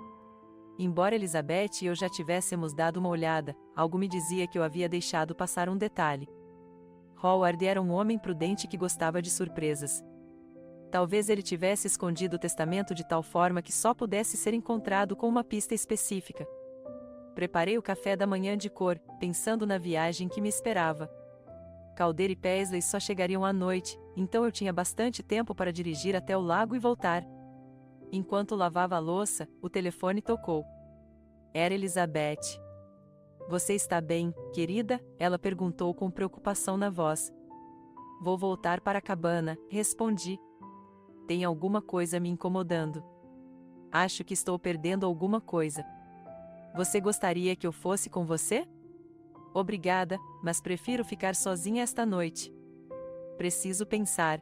Embora Elizabeth e eu já tivéssemos dado uma olhada, algo me dizia que eu havia deixado passar um detalhe. Howard era um homem prudente que gostava de surpresas. Talvez ele tivesse escondido o testamento de tal forma que só pudesse ser encontrado com uma pista específica. Preparei o café da manhã de cor, pensando na viagem que me esperava. Calder e Paisley só chegariam à noite, então eu tinha bastante tempo para dirigir até o lago e voltar. Enquanto lavava a louça, o telefone tocou. Era Elizabeth. Você está bem, querida? Ela perguntou com preocupação na voz. Vou voltar para a cabana, respondi. Tem alguma coisa me incomodando. Acho que estou perdendo alguma coisa. Você gostaria que eu fosse com você? Obrigada, mas prefiro ficar sozinha esta noite. Preciso pensar.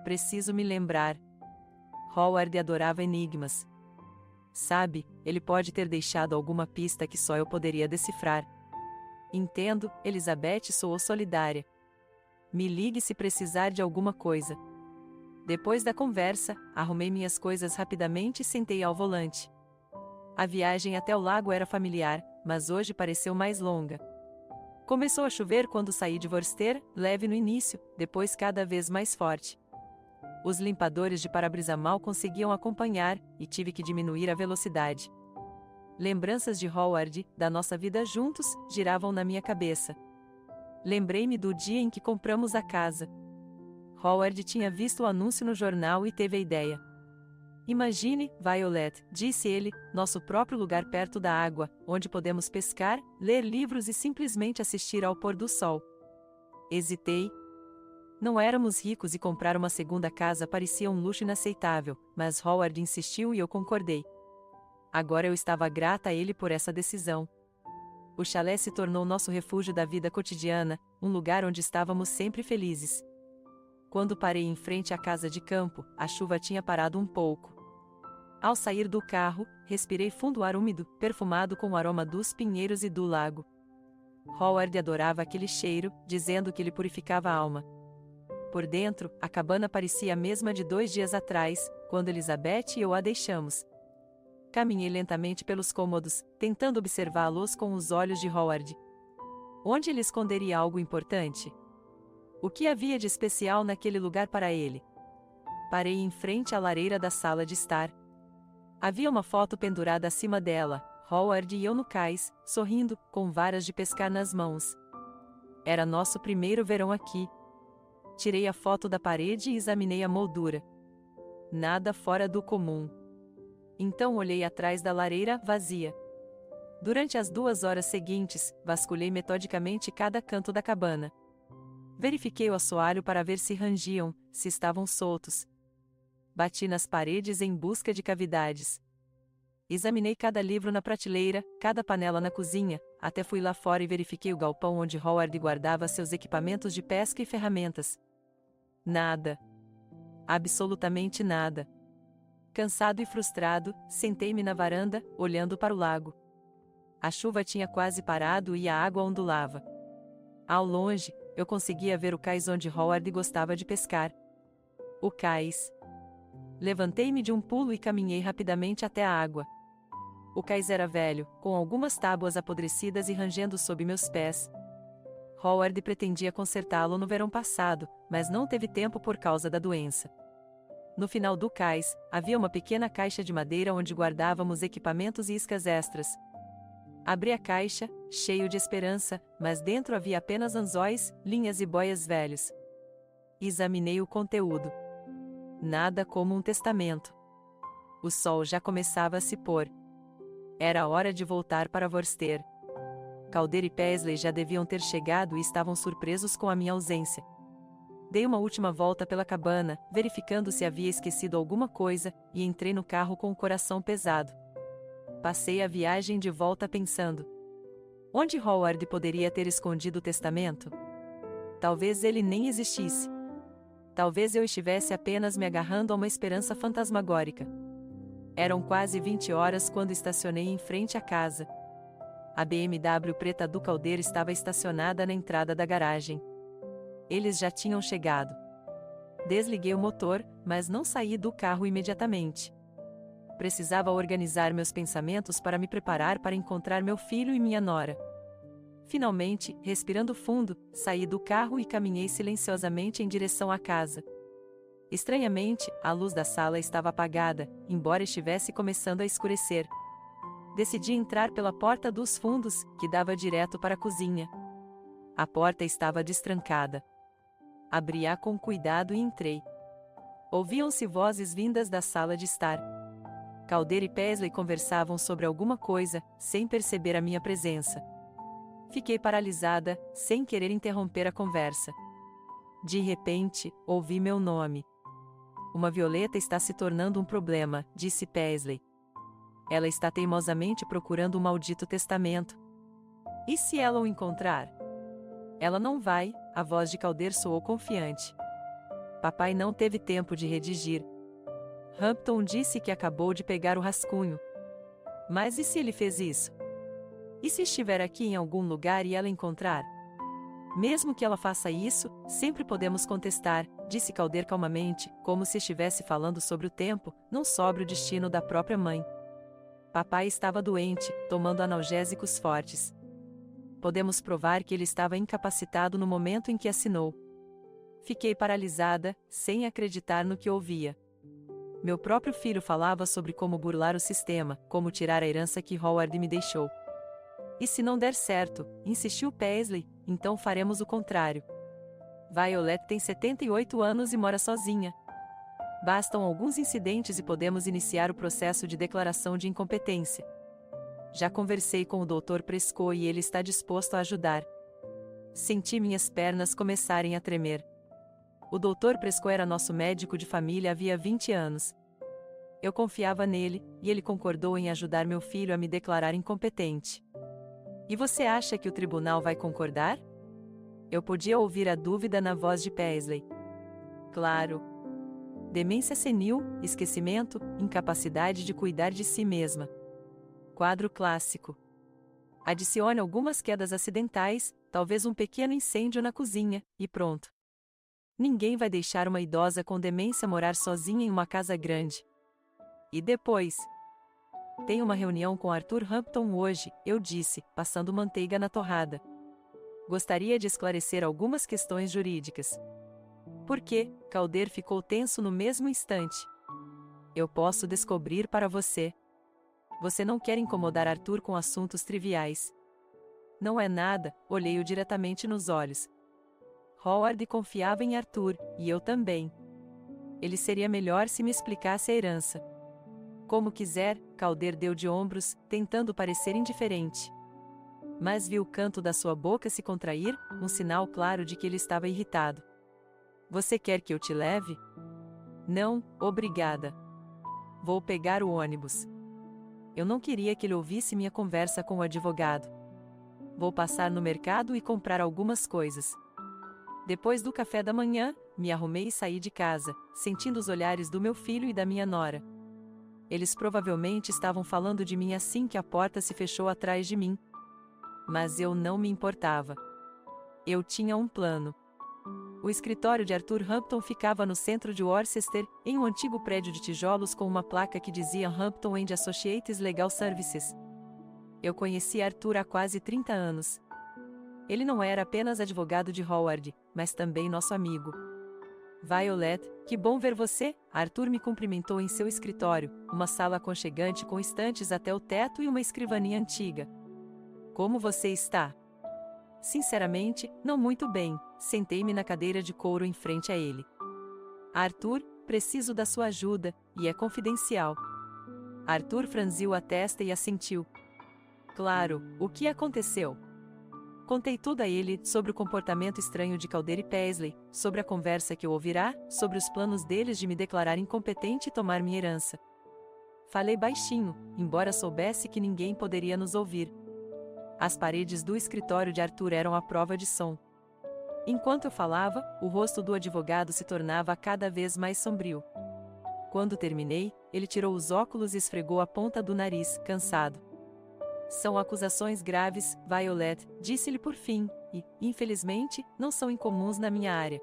Preciso me lembrar. Howard adorava enigmas. Sabe, ele pode ter deixado alguma pista que só eu poderia decifrar. Entendo, Elizabeth soou solidária. Me ligue se precisar de alguma coisa. Depois da conversa, arrumei minhas coisas rapidamente e sentei ao volante. A viagem até o lago era familiar, mas hoje pareceu mais longa. Começou a chover quando saí de Worcester, leve no início, depois cada vez mais forte. Os limpadores de para-brisa mal conseguiam acompanhar, e tive que diminuir a velocidade. Lembranças de Howard, da nossa vida juntos, giravam na minha cabeça. Lembrei-me do dia em que compramos a casa. Howard tinha visto o anúncio no jornal e teve a ideia. Imagine, Violet, disse ele, nosso próprio lugar perto da água, onde podemos pescar, ler livros e simplesmente assistir ao pôr do sol. Hesitei. Não éramos ricos e comprar uma segunda casa parecia um luxo inaceitável, mas Howard insistiu e eu concordei. Agora eu estava grata a ele por essa decisão. O chalé se tornou nosso refúgio da vida cotidiana, um lugar onde estávamos sempre felizes. Quando parei em frente à casa de campo, a chuva tinha parado um pouco. Ao sair do carro, respirei fundo o ar úmido, perfumado com o aroma dos pinheiros e do lago. Howard adorava aquele cheiro, dizendo que ele purificava a alma. Por dentro, a cabana parecia a mesma de 2 dias atrás, quando Elizabeth e eu a deixamos. Caminhei lentamente pelos cômodos, tentando observá-los com os olhos de Howard. Onde ele esconderia algo importante? O que havia de especial naquele lugar para ele? Parei em frente à lareira da sala de estar. Havia uma foto pendurada acima dela, Howard e eu no cais, sorrindo, com varas de pescar nas mãos. Era nosso primeiro verão aqui. Tirei a foto da parede e examinei a moldura. Nada fora do comum. Então olhei atrás da lareira, vazia. Durante as 2 horas seguintes, vasculhei metodicamente cada canto da cabana. Verifiquei o assoalho para ver se rangiam, se estavam soltos. Bati nas paredes em busca de cavidades. Examinei cada livro na prateleira, cada panela na cozinha, até fui lá fora e verifiquei o galpão onde Howard guardava seus equipamentos de pesca e ferramentas. Nada. Absolutamente nada. Cansado e frustrado, sentei-me na varanda, olhando para o lago. A chuva tinha quase parado e a água ondulava. Ao longe, eu conseguia ver o cais onde Howard gostava de pescar. O cais. Levantei-me de um pulo e caminhei rapidamente até a água. O cais era velho, com algumas tábuas apodrecidas e rangendo sob meus pés. Howard pretendia consertá-lo no verão passado, mas não teve tempo por causa da doença. No final do cais, havia uma pequena caixa de madeira onde guardávamos equipamentos e iscas extras. Abri a caixa, cheio de esperança, mas dentro havia apenas anzóis, linhas e boias velhos. Examinei o conteúdo. Nada como um testamento. O sol já começava a se pôr. Era hora de voltar para Worcester. Calder e Paisley já deviam ter chegado e estavam surpresos com a minha ausência. Dei uma última volta pela cabana, verificando se havia esquecido alguma coisa, e entrei no carro com o coração pesado. Passei a viagem de volta pensando: onde Howard poderia ter escondido o testamento? Talvez ele nem existisse. Talvez eu estivesse apenas me agarrando a uma esperança fantasmagórica. Eram quase 20 horas quando estacionei em frente à casa. A BMW preta do Calder estava estacionada na entrada da garagem. Eles já tinham chegado. Desliguei o motor, mas não saí do carro imediatamente. Precisava organizar meus pensamentos para me preparar para encontrar meu filho e minha nora. Finalmente, respirando fundo, saí do carro e caminhei silenciosamente em direção à casa. Estranhamente, a luz da sala estava apagada, embora estivesse começando a escurecer. Decidi entrar pela porta dos fundos, que dava direto para a cozinha. A porta estava destrancada. Abri-a com cuidado e entrei. Ouviam-se vozes vindas da sala de estar. Calder e Paisley conversavam sobre alguma coisa, sem perceber a minha presença. Fiquei paralisada, sem querer interromper a conversa. De repente, ouvi meu nome. Uma violeta está se tornando um problema, disse Paisley. Ela está teimosamente procurando o maldito testamento. E se ela o encontrar? Ela não vai, a voz de Calder soou confiante. Papai não teve tempo de redigir. Hampton disse que acabou de pegar o rascunho. Mas e se ele fez isso? E se estiver aqui em algum lugar e ela encontrar? Mesmo que ela faça isso, sempre podemos contestar, disse Calder calmamente, como se estivesse falando sobre o tempo, não sobre o destino da própria mãe. Papai estava doente, tomando analgésicos fortes. Podemos provar que ele estava incapacitado no momento em que assinou. Fiquei paralisada, sem acreditar no que ouvia. Meu próprio filho falava sobre como burlar o sistema, como tirar a herança que Howard me deixou. E se não der certo, insistiu Paisley, então faremos o contrário. Violet tem 78 anos e mora sozinha. Bastam alguns incidentes e podemos iniciar o processo de declaração de incompetência. Já conversei com o Dr. Prescott e ele está disposto a ajudar. Senti minhas pernas começarem a tremer. O Dr. Prescott era nosso médico de família havia 20 anos. Eu confiava nele, e ele concordou em ajudar meu filho a me declarar incompetente. E você acha que o tribunal vai concordar? Eu podia ouvir a dúvida na voz de Paisley. Claro. Demência senil, esquecimento, incapacidade de cuidar de si mesma. Quadro clássico. Adicione algumas quedas acidentais, talvez um pequeno incêndio na cozinha, e pronto. Ninguém vai deixar uma idosa com demência morar sozinha em uma casa grande. E depois? Tenho uma reunião com Arthur Hampton hoje, eu disse, passando manteiga na torrada. Gostaria de esclarecer algumas questões jurídicas. Por quê? Calder ficou tenso no mesmo instante. Eu posso descobrir para você. Você não quer incomodar Arthur com assuntos triviais. Não é nada, olhei-o diretamente nos olhos. Howard confiava em Arthur, e eu também. Ele seria melhor se me explicasse a herança. Como quiser, Calder deu de ombros, tentando parecer indiferente. Mas vi o canto da sua boca se contrair, um sinal claro de que ele estava irritado. Você quer que eu te leve? Não, obrigada. Vou pegar o ônibus. Eu não queria que ele ouvisse minha conversa com o advogado. Vou passar no mercado e comprar algumas coisas. Depois do café da manhã, me arrumei e saí de casa, sentindo os olhares do meu filho e da minha nora. Eles provavelmente estavam falando de mim assim que a porta se fechou atrás de mim. Mas eu não me importava. Eu tinha um plano. O escritório de Arthur Hampton ficava no centro de Worcester, em um antigo prédio de tijolos com uma placa que dizia Hampton and Associates Legal Services. Eu conheci Arthur há quase 30 anos. Ele não era apenas advogado de Howard, mas também nosso amigo. Violet, que bom ver você, Arthur me cumprimentou em seu escritório, uma sala aconchegante com estantes até o teto e uma escrivaninha antiga. Como você está? Sinceramente, não muito bem, sentei-me na cadeira de couro em frente a ele. Arthur, preciso da sua ajuda, e é confidencial. Arthur franziu a testa e assentiu. Claro, o que aconteceu? Contei tudo a ele, sobre o comportamento estranho de Calder e Paisley, sobre a conversa que ouvirá, sobre os planos deles de me declarar incompetente e tomar minha herança. Falei baixinho, embora soubesse que ninguém poderia nos ouvir. As paredes do escritório de Arthur eram a prova de som. Enquanto eu falava, o rosto do advogado se tornava cada vez mais sombrio. Quando terminei, ele tirou os óculos e esfregou a ponta do nariz, cansado. São acusações graves, Violet, disse-lhe por fim, e, infelizmente, não são incomuns na minha área.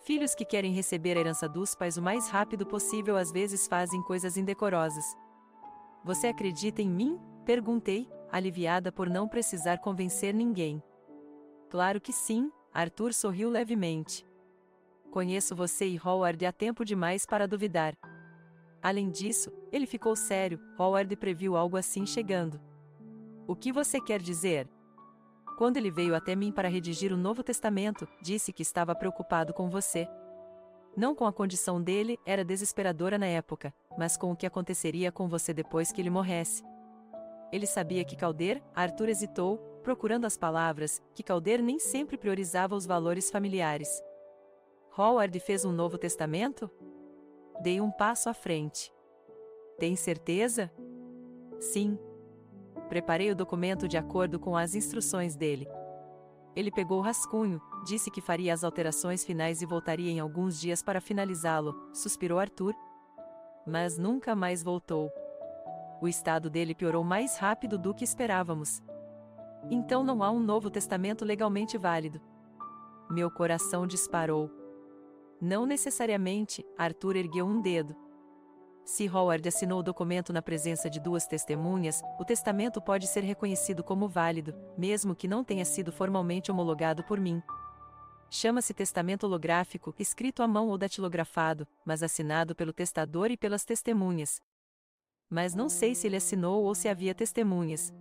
Filhos que querem receber a herança dos pais o mais rápido possível às vezes fazem coisas indecorosas. Você acredita em mim? Perguntei, aliviada por não precisar convencer ninguém. Claro que sim, Arthur sorriu levemente. Conheço você e Howard há tempo demais para duvidar. Além disso, ele ficou sério, Howard previu algo assim chegando. O que você quer dizer? Quando ele veio até mim para redigir o Novo Testamento, disse que estava preocupado com você. Não com a condição dele, era desesperadora na época, mas com o que aconteceria com você depois que ele morresse. Ele sabia que Calder, Arthur hesitou, procurando as palavras, que Calder nem sempre priorizava os valores familiares. Howard fez um Novo Testamento? Dei um passo à frente. Tem certeza? Sim. Preparei o documento de acordo com as instruções dele. Ele pegou o rascunho, disse que faria as alterações finais e voltaria em alguns dias para finalizá-lo, suspirou Arthur. Mas nunca mais voltou. O estado dele piorou mais rápido do que esperávamos. Então não há um Novo Testamento legalmente válido. Meu coração disparou. Não necessariamente, Arthur ergueu um dedo. Se Howard assinou o documento na presença de duas testemunhas, o testamento pode ser reconhecido como válido, mesmo que não tenha sido formalmente homologado por mim. Chama-se testamento holográfico, escrito à mão ou datilografado, mas assinado pelo testador e pelas testemunhas. Mas não sei se ele assinou ou se havia testemunhas.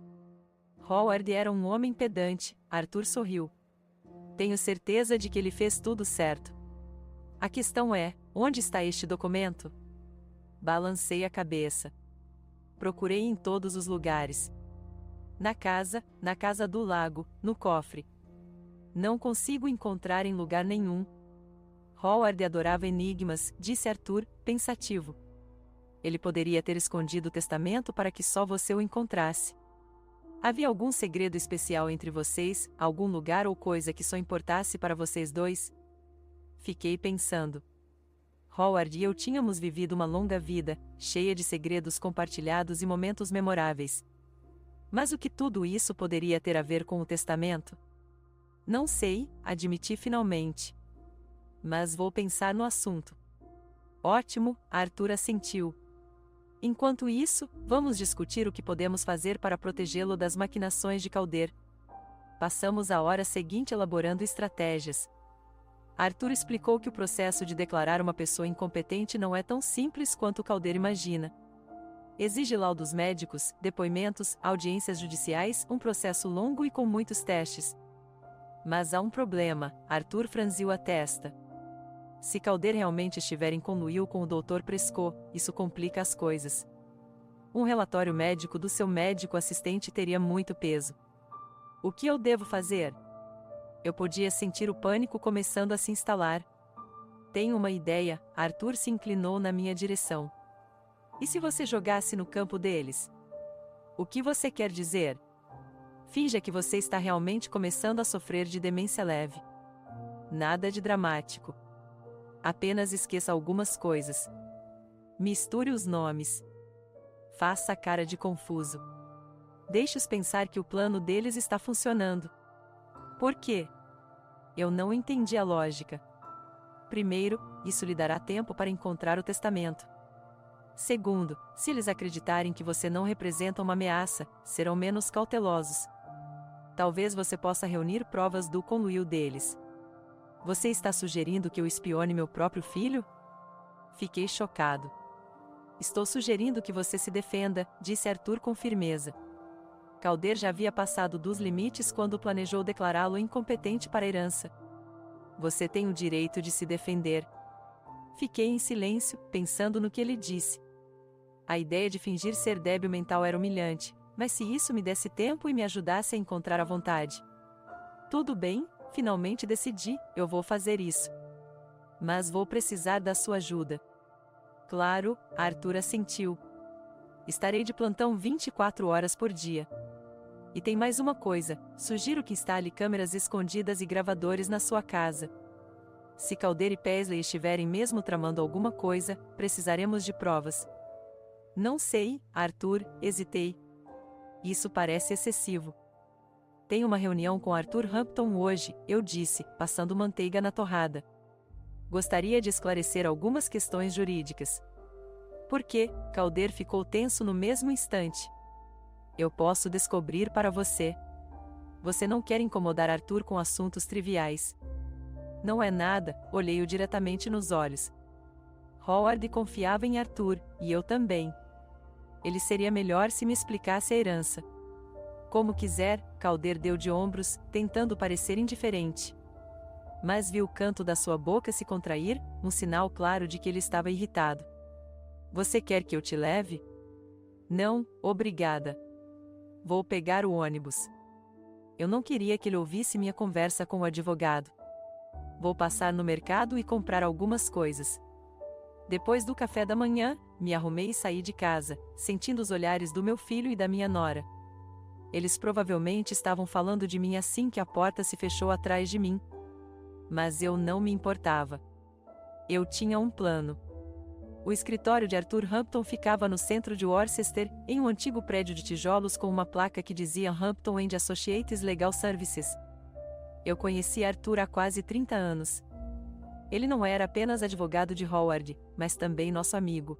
Howard era um homem pedante, Arthur sorriu. Tenho certeza de que ele fez tudo certo. A questão é, onde está este documento? Balancei a cabeça. Procurei em todos os lugares. Na casa do lago, no cofre. Não consigo encontrar em lugar nenhum. Howard adorava enigmas, disse Arthur, pensativo. Ele poderia ter escondido o testamento para que só você o encontrasse. Havia algum segredo especial entre vocês, algum lugar ou coisa que só importasse para vocês dois? Fiquei pensando. Howard e eu tínhamos vivido uma longa vida, cheia de segredos compartilhados e momentos memoráveis. Mas o que tudo isso poderia ter a ver com o testamento? Não sei, admiti finalmente. Mas vou pensar no assunto. Ótimo, Arthur assentiu. Enquanto isso, vamos discutir o que podemos fazer para protegê-lo das maquinações de Calder. Passamos a hora seguinte elaborando estratégias. Arthur explicou que o processo de declarar uma pessoa incompetente não é tão simples quanto Calder imagina. Exige laudos médicos, depoimentos, audiências judiciais, um processo longo e com muitos testes. Mas há um problema, Arthur franziu a testa. Se Calder realmente estiver em conluio com o Dr. Prescott, isso complica as coisas. Um relatório médico do seu médico assistente teria muito peso. O que eu devo fazer? Eu podia sentir o pânico começando a se instalar. Tenho uma ideia, Arthur se inclinou na minha direção. E se você jogasse no campo deles? O que você quer dizer? Finja que você está realmente começando a sofrer de demência leve. Nada de dramático. Apenas esqueça algumas coisas. Misture os nomes. Faça a cara de confuso. Deixe-os pensar que o plano deles está funcionando. Por quê? Eu não entendi a lógica. Primeiro, isso lhe dará tempo para encontrar o testamento. Segundo, se eles acreditarem que você não representa uma ameaça, serão menos cautelosos. Talvez você possa reunir provas do conluio deles. Você está sugerindo que eu espione meu próprio filho? Fiquei chocado. Estou sugerindo que você se defenda, disse Arthur com firmeza. Calder já havia passado dos limites quando planejou declará-lo incompetente para a herança. Você tem o direito de se defender. Fiquei em silêncio, pensando no que ele disse. A ideia de fingir ser débil mental era humilhante, mas se isso me desse tempo e me ajudasse a encontrar a vontade. Tudo bem, finalmente decidi, eu vou fazer isso. Mas vou precisar da sua ajuda. Claro, Arthur assentiu. Estarei de plantão 24 horas por dia. E tem mais uma coisa, sugiro que instale câmeras escondidas e gravadores na sua casa. Se Calder e Paisley estiverem mesmo tramando alguma coisa, precisaremos de provas. Não sei, Arthur, hesitei. Isso parece excessivo. Tenho uma reunião com Arthur Hampton hoje, eu disse, passando manteiga na torrada. Gostaria de esclarecer algumas questões jurídicas. Por quê? Calder ficou tenso no mesmo instante. Eu posso descobrir para você. Você não quer incomodar Arthur com assuntos triviais. Não é nada, olhei-o diretamente nos olhos. Howard confiava em Arthur, e eu também. Ele seria melhor se me explicasse a herança. Como quiser, Calder deu de ombros, tentando parecer indiferente. Mas vi o canto da sua boca se contrair, um sinal claro de que ele estava irritado. Você quer que eu te leve? Não, obrigada. Vou pegar o ônibus. Eu não queria que ele ouvisse minha conversa com o advogado. Vou passar no mercado e comprar algumas coisas. Depois do café da manhã, me arrumei e saí de casa, sentindo os olhares do meu filho e da minha nora. Eles provavelmente estavam falando de mim assim que a porta se fechou atrás de mim. Mas eu não me importava. Eu tinha um plano. O escritório de Arthur Hampton ficava no centro de Worcester, em um antigo prédio de tijolos com uma placa que dizia Hampton and Associates Legal Services. Eu conheci Arthur há quase 30 anos. Ele não era apenas advogado de Howard, mas também nosso amigo.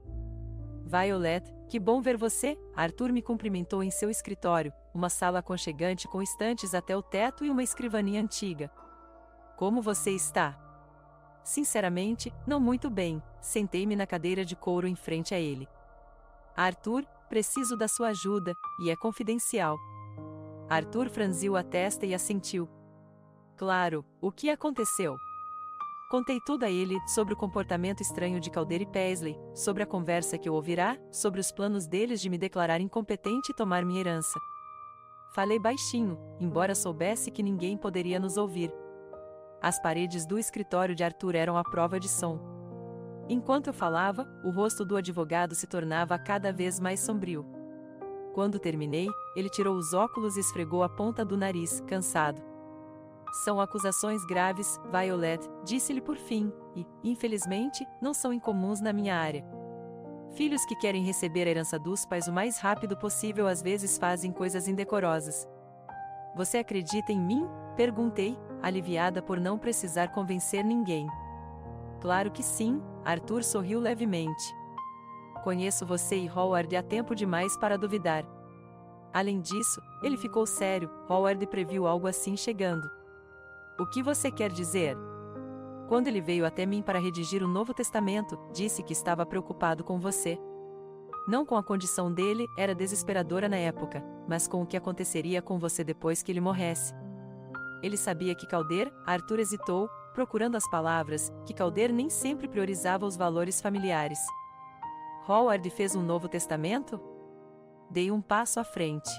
Violet, que bom ver você, Arthur me cumprimentou em seu escritório, uma sala aconchegante com estantes até o teto e uma escrivaninha antiga. Como você está? Sinceramente, não muito bem, sentei-me na cadeira de couro em frente a ele. Arthur, preciso da sua ajuda, e é confidencial. Arthur franziu a testa e assentiu. Claro, o que aconteceu? Contei tudo a ele, sobre o comportamento estranho de Calder e Paisley, sobre a conversa que eu ouvirá, sobre os planos deles de me declarar incompetente e tomar minha herança. Falei baixinho, embora soubesse que ninguém poderia nos ouvir. As paredes do escritório de Arthur eram a prova de som. Enquanto eu falava, o rosto do advogado se tornava cada vez mais sombrio. Quando terminei, ele tirou os óculos e esfregou a ponta do nariz, cansado. São acusações graves, Violet, disse-lhe por fim, e, infelizmente, não são incomuns na minha área. Filhos que querem receber a herança dos pais o mais rápido possível às vezes fazem coisas indecorosas. Você acredita em mim? Perguntei, aliviada por não precisar convencer ninguém. Claro que sim, Arthur sorriu levemente. Conheço você e Howard há tempo demais para duvidar. Além disso, ele ficou sério, Howard previu algo assim chegando. O que você quer dizer? Quando ele veio até mim para redigir o Novo Testamento, disse que estava preocupado com você. Não com a condição dele, era desesperadora na época, mas com o que aconteceria com você depois que ele morresse. Ele sabia que Calder, Arthur hesitou, procurando as palavras, que Calder nem sempre priorizava os valores familiares. Howard fez um Novo Testamento? Dei um passo à frente.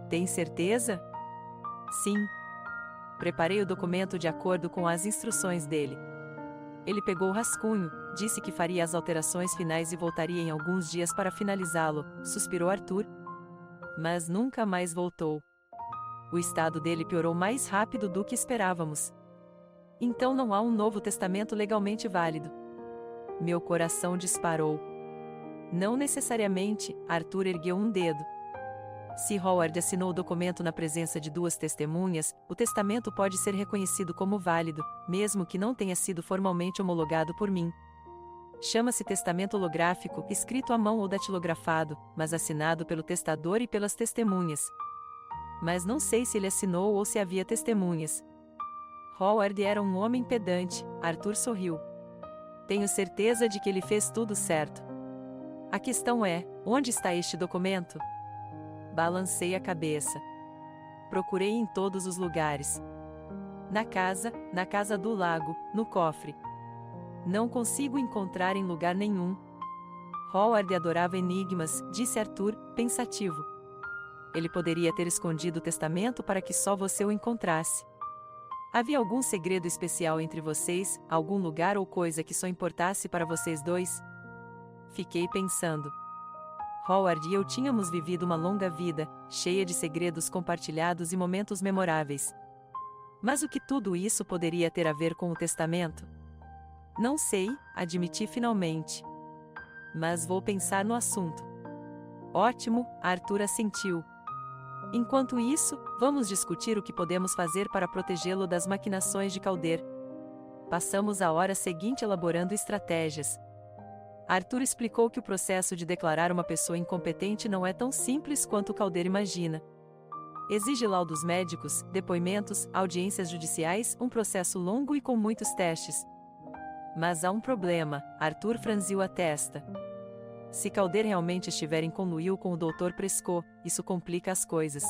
Tem certeza? Sim. Preparei o documento de acordo com as instruções dele. Ele pegou o rascunho, disse que faria as alterações finais e voltaria em alguns dias para finalizá-lo, suspirou Arthur. Mas nunca mais voltou. O estado dele piorou mais rápido do que esperávamos. Então não há um Novo Testamento legalmente válido. Meu coração disparou. Não necessariamente, Arthur ergueu um dedo. Se Howard assinou o documento na presença de duas testemunhas, o testamento pode ser reconhecido como válido, mesmo que não tenha sido formalmente homologado por mim. Chama-se testamento holográfico, escrito à mão ou datilografado, mas assinado pelo testador e pelas testemunhas. Mas não sei se ele assinou ou se havia testemunhas. Howard era um homem pedante, Arthur sorriu. Tenho certeza de que ele fez tudo certo. A questão é, onde está este documento? Balancei a cabeça. Procurei em todos os lugares. Na casa do lago, no cofre. Não consigo encontrar em lugar nenhum. Howard adorava enigmas, disse Arthur, pensativo. Ele poderia ter escondido o testamento para que só você o encontrasse. Havia algum segredo especial entre vocês, algum lugar ou coisa que só importasse para vocês dois? Fiquei pensando. Howard e eu tínhamos vivido uma longa vida, cheia de segredos compartilhados e momentos memoráveis. Mas o que tudo isso poderia ter a ver com o testamento? Não sei, admiti finalmente. Mas vou pensar no assunto. Ótimo, Arthur assentiu. Enquanto isso, vamos discutir o que podemos fazer para protegê-lo das maquinações de Calder. Passamos a hora seguinte elaborando estratégias. Arthur explicou que o processo de declarar uma pessoa incompetente não é tão simples quanto Calder imagina. Exige laudos médicos, depoimentos, audiências judiciais, um processo longo e com muitos testes. Mas há um problema, Arthur franziu a testa. Se Calder realmente estiver em conluio com o Dr. Prescott, isso complica as coisas.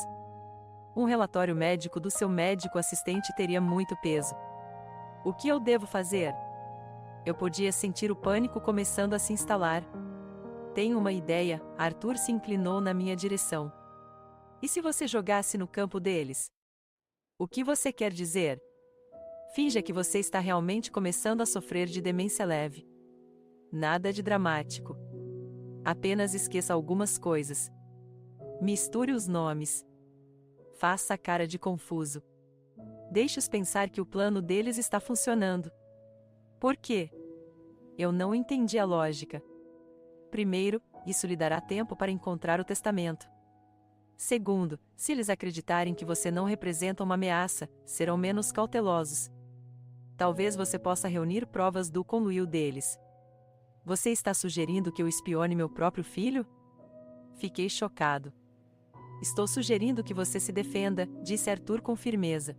Um relatório médico do seu médico assistente teria muito peso. O que eu devo fazer? Eu podia sentir o pânico começando a se instalar. Tenho uma ideia, Arthur se inclinou na minha direção. E se você jogasse no campo deles? O que você quer dizer? Finja que você está realmente começando a sofrer de demência leve. Nada de dramático. Apenas esqueça algumas coisas. Misture os nomes. Faça a cara de confuso. Deixe-os pensar que o plano deles está funcionando. Por quê? Eu não entendi a lógica. Primeiro, isso lhe dará tempo para encontrar o testamento. Segundo, se eles acreditarem que você não representa uma ameaça, serão menos cautelosos. Talvez você possa reunir provas do conluio deles. Você está sugerindo que eu espione meu próprio filho? Fiquei chocado. Estou sugerindo que você se defenda, disse Arthur com firmeza.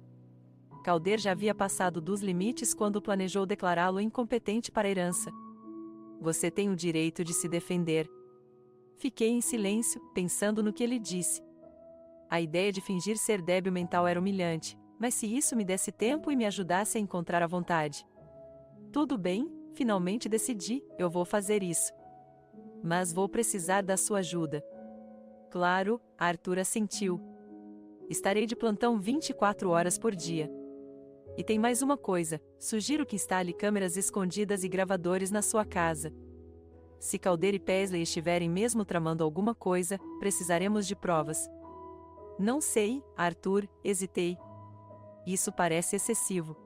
Calder já havia passado dos limites quando planejou declará-lo incompetente para a herança. Você tem o direito de se defender. Fiquei em silêncio, pensando no que ele disse. A ideia de fingir ser débil mental era humilhante, mas se isso me desse tempo e me ajudasse a encontrar a vontade. Tudo bem, finalmente decidi, eu vou fazer isso. Mas vou precisar da sua ajuda. Claro, Arthur assentiu. Estarei de plantão 24 horas por dia. E tem mais uma coisa, sugiro que instale câmeras escondidas e gravadores na sua casa. Se Calder e Paisley estiverem mesmo tramando alguma coisa, precisaremos de provas. Não sei, Arthur, hesitei. Isso parece excessivo.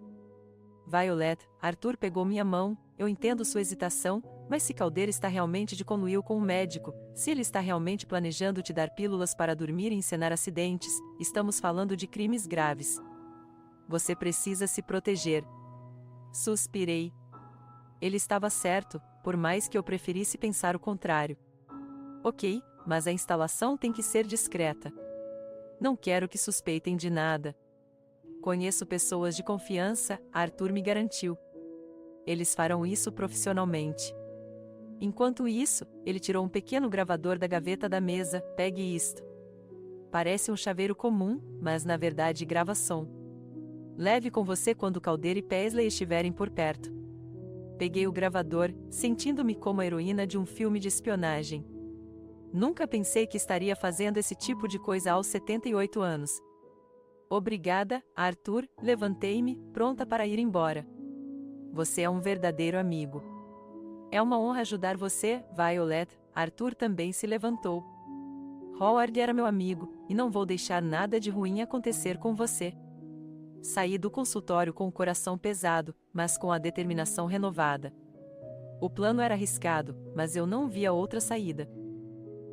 Violet, Arthur pegou minha mão, eu entendo sua hesitação, mas se Calder está realmente de conluio com um médico, se ele está realmente planejando te dar pílulas para dormir e encenar acidentes, estamos falando de crimes graves. Você precisa se proteger. Suspirei. Ele estava certo, por mais que eu preferisse pensar o contrário. Ok, mas a instalação tem que ser discreta. Não quero que suspeitem de nada. Conheço pessoas de confiança, Arthur me garantiu. Eles farão isso profissionalmente. Enquanto isso, ele tirou um pequeno gravador da gaveta da mesa, pegue isto. Parece um chaveiro comum, mas na verdade grava som. Leve com você quando Calder e Paisley estiverem por perto. Peguei o gravador, sentindo-me como a heroína de um filme de espionagem. Nunca pensei que estaria fazendo esse tipo de coisa aos 78 anos. Obrigada, Arthur, levantei-me, pronta para ir embora. Você é um verdadeiro amigo. É uma honra ajudar você, Violet. Arthur também se levantou. Howard era meu amigo, e não vou deixar nada de ruim acontecer com você. Saí do consultório com o coração pesado, mas com a determinação renovada. O plano era arriscado, mas eu não via outra saída.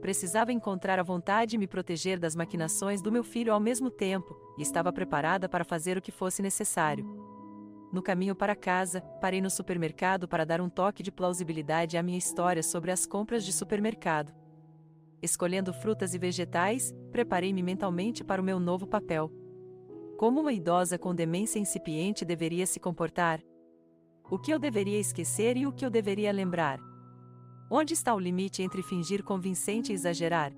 Precisava encontrar a vontade e me proteger das maquinações do meu filho ao mesmo tempo, e estava preparada para fazer o que fosse necessário. No caminho para casa, parei no supermercado para dar um toque de plausibilidade à minha história sobre as compras de supermercado. Escolhendo frutas e vegetais, preparei-me mentalmente para o meu novo papel. Como uma idosa com demência incipiente deveria se comportar? O que eu deveria esquecer e o que eu deveria lembrar? Onde está o limite entre fingir convincente e exagerar?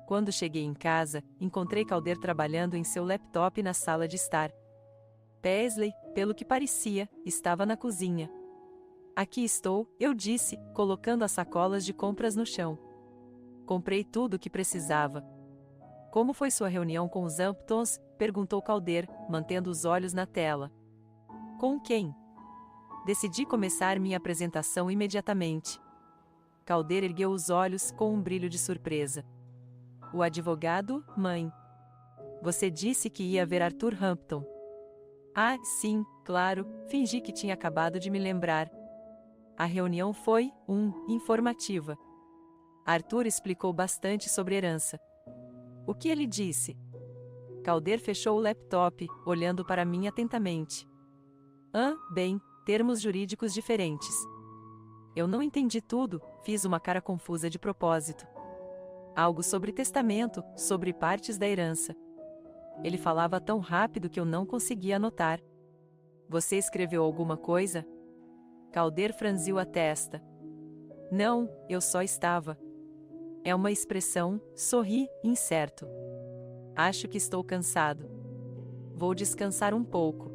Quando cheguei em casa, encontrei Calder trabalhando em seu laptop na sala de estar. Paisley, pelo que parecia, estava na cozinha. Aqui estou, eu disse, colocando as sacolas de compras no chão. Comprei tudo o que precisava. Como foi sua reunião com os Hamptons? Perguntou Calder, mantendo os olhos na tela. Com quem? Decidi começar minha apresentação imediatamente. Calder ergueu os olhos com um brilho de surpresa. O advogado, mãe. Você disse que ia ver Arthur Hampton. Ah, sim, claro, fingi que tinha acabado de me lembrar. A reunião foi, informativa. Arthur explicou bastante sobre herança. O que ele disse? Calder fechou o laptop, olhando para mim atentamente. Bem, termos jurídicos diferentes. Eu não entendi tudo, fiz uma cara confusa de propósito. Algo sobre testamento, sobre partes da herança. Ele falava tão rápido que eu não conseguia anotar. Você escreveu alguma coisa? Calder franziu a testa. Não, eu só estava. É uma expressão, sorri, incerto. Acho que estou cansado. Vou descansar um pouco.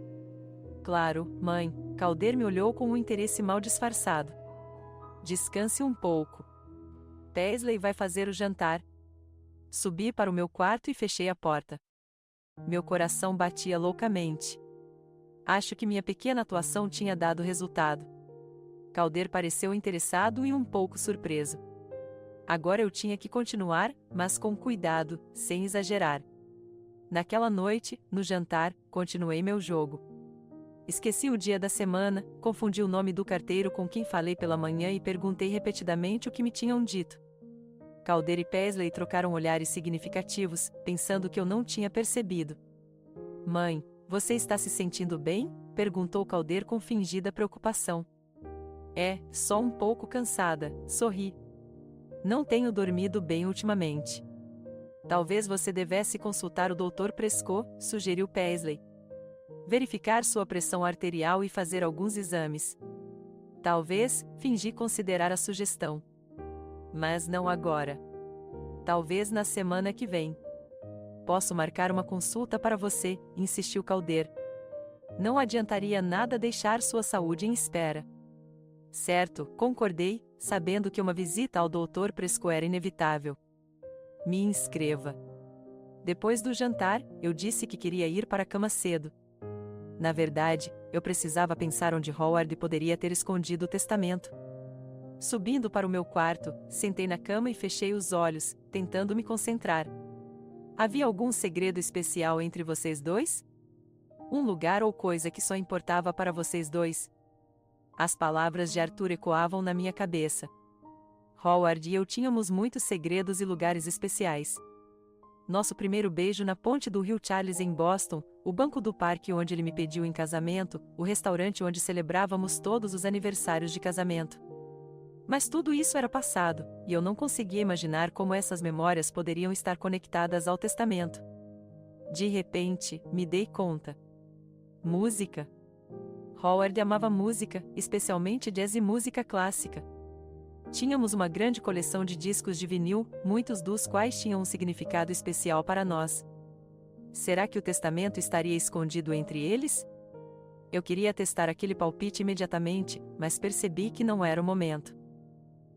Claro, mãe, Calder me olhou com um interesse mal disfarçado. Descanse um pouco. Paisley vai fazer o jantar. Subi para o meu quarto e fechei a porta. Meu coração batia loucamente. Acho que minha pequena atuação tinha dado resultado. Calder pareceu interessado e um pouco surpreso. Agora eu tinha que continuar, mas com cuidado, sem exagerar. Naquela noite, no jantar, continuei meu jogo. Esqueci o dia da semana, confundi o nome do carteiro com quem falei pela manhã e perguntei repetidamente o que me tinham dito. Calder e Paisley trocaram olhares significativos, pensando que eu não tinha percebido. Mãe, você está se sentindo bem? Perguntou Calder com fingida preocupação. Só um pouco cansada, sorri. Não tenho dormido bem ultimamente. Talvez você devesse consultar o Dr. Prescott, sugeriu Paisley. Verificar sua pressão arterial e fazer alguns exames. Talvez, fingi considerar a sugestão. Mas não agora. Talvez na semana que vem. Posso marcar uma consulta para você, insistiu Calder. Não adiantaria nada deixar sua saúde em espera. Certo, concordei, sabendo que uma visita ao Dr. Prescott era inevitável. Me inscreva. Depois do jantar, eu disse que queria ir para a cama cedo. Na verdade, eu precisava pensar onde Howard poderia ter escondido o testamento. Subindo para o meu quarto, sentei na cama e fechei os olhos, tentando me concentrar. Havia algum segredo especial entre vocês dois? Um lugar ou coisa que só importava para vocês dois? As palavras de Arthur ecoavam na minha cabeça. Howard e eu tínhamos muitos segredos e lugares especiais. Nosso primeiro beijo na ponte do rio Charles em Boston, o banco do parque onde ele me pediu em casamento, o restaurante onde celebrávamos todos os aniversários de casamento. Mas tudo isso era passado, e eu não conseguia imaginar como essas memórias poderiam estar conectadas ao testamento. De repente, me dei conta. Música. Howard amava música, especialmente jazz e música clássica. Tínhamos uma grande coleção de discos de vinil, muitos dos quais tinham um significado especial para nós. Será que o testamento estaria escondido entre eles? Eu queria testar aquele palpite imediatamente, mas percebi que não era o momento.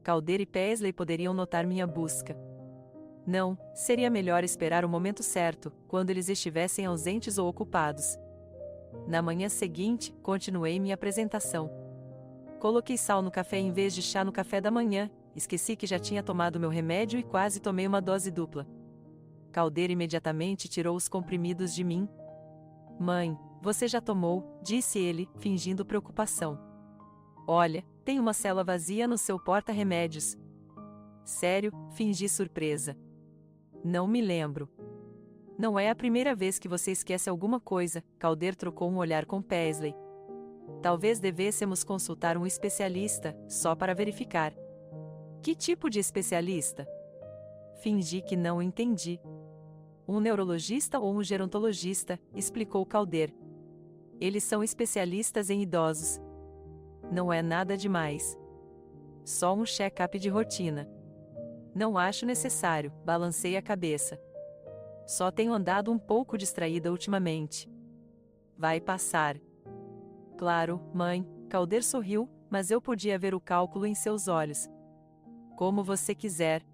Calder e Paisley poderiam notar minha busca. Não, seria melhor esperar o momento certo, quando eles estivessem ausentes ou ocupados. Na manhã seguinte, continuei minha apresentação. Coloquei sal no café em vez de chá no café da manhã, esqueci que já tinha tomado meu remédio e quase tomei uma dose dupla. Calder imediatamente tirou os comprimidos de mim. Mãe, você já tomou, disse ele, fingindo preocupação. Olha, tem uma célula vazia no seu porta-remédios. Sério, fingi surpresa. Não me lembro. Não é a primeira vez que você esquece alguma coisa, Calder trocou um olhar com Paisley. Talvez devêssemos consultar um especialista, só para verificar. Que tipo de especialista? Fingi que não entendi. Um neurologista ou um gerontologista, explicou Calder. Eles são especialistas em idosos. Não é nada demais. Só um check-up de rotina. Não acho necessário, balancei a cabeça. Só tenho andado um pouco distraída ultimamente. Vai passar. Claro, mãe, Calder sorriu, mas eu podia ver o cálculo em seus olhos. Como você quiser.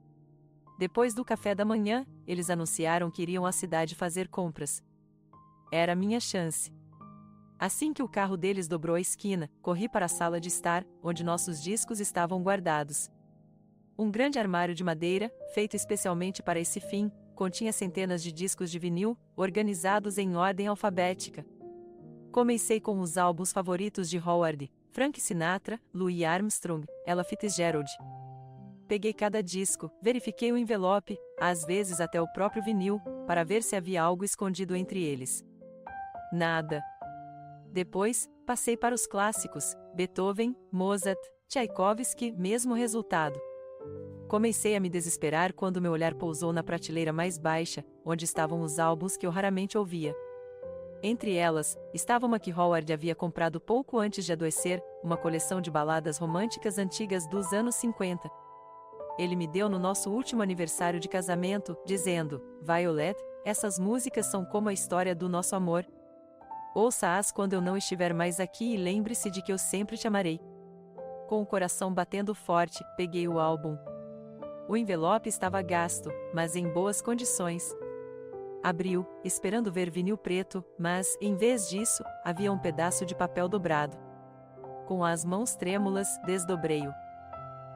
Depois do café da manhã, eles anunciaram que iriam à cidade fazer compras. Era a minha chance. Assim que o carro deles dobrou a esquina, corri para a sala de estar, onde nossos discos estavam guardados. Um grande armário de madeira, feito especialmente para esse fim, continha centenas de discos de vinil, organizados em ordem alfabética. Comecei com os álbuns favoritos de Howard, Frank Sinatra, Louis Armstrong, Ella Fitzgerald. Peguei cada disco, verifiquei o envelope, às vezes até o próprio vinil, para ver se havia algo escondido entre eles. Nada. Depois, passei para os clássicos, Beethoven, Mozart, Tchaikovsky, mesmo resultado. Comecei a me desesperar quando meu olhar pousou na prateleira mais baixa, onde estavam os álbuns que eu raramente ouvia. Entre elas, estava uma que Howard havia comprado pouco antes de adoecer, uma coleção de baladas românticas antigas dos anos 50. Ele me deu no nosso último aniversário de casamento, dizendo: Violet, essas músicas são como a história do nosso amor. Ouça-as quando eu não estiver mais aqui e lembre-se de que eu sempre te amarei. Com o coração batendo forte, peguei o álbum. O envelope estava gasto, mas em boas condições. Abriu, esperando ver vinil preto, mas, em vez disso, havia um pedaço de papel dobrado. Com as mãos trêmulas, desdobrei-o.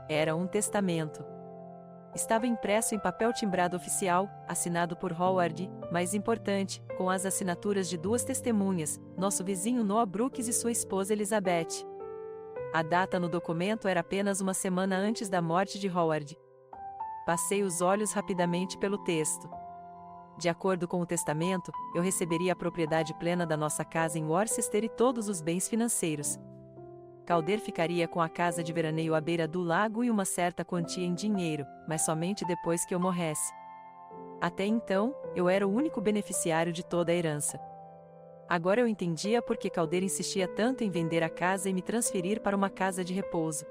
Era um testamento. Estava impresso em papel timbrado oficial, assinado por Howard, mais importante, com as assinaturas de duas testemunhas, nosso vizinho Noah Brooks e sua esposa Elizabeth. A data no documento era apenas uma semana antes da morte de Howard. Passei os olhos rapidamente pelo texto. De acordo com o testamento, eu receberia a propriedade plena da nossa casa em Worcester e todos os bens financeiros. Calder ficaria com a casa de veraneio à beira do lago e uma certa quantia em dinheiro, mas somente depois que eu morresse. Até então, eu era o único beneficiário de toda a herança. Agora eu entendia por que Calder insistia tanto em vender a casa e me transferir para uma casa de repouso.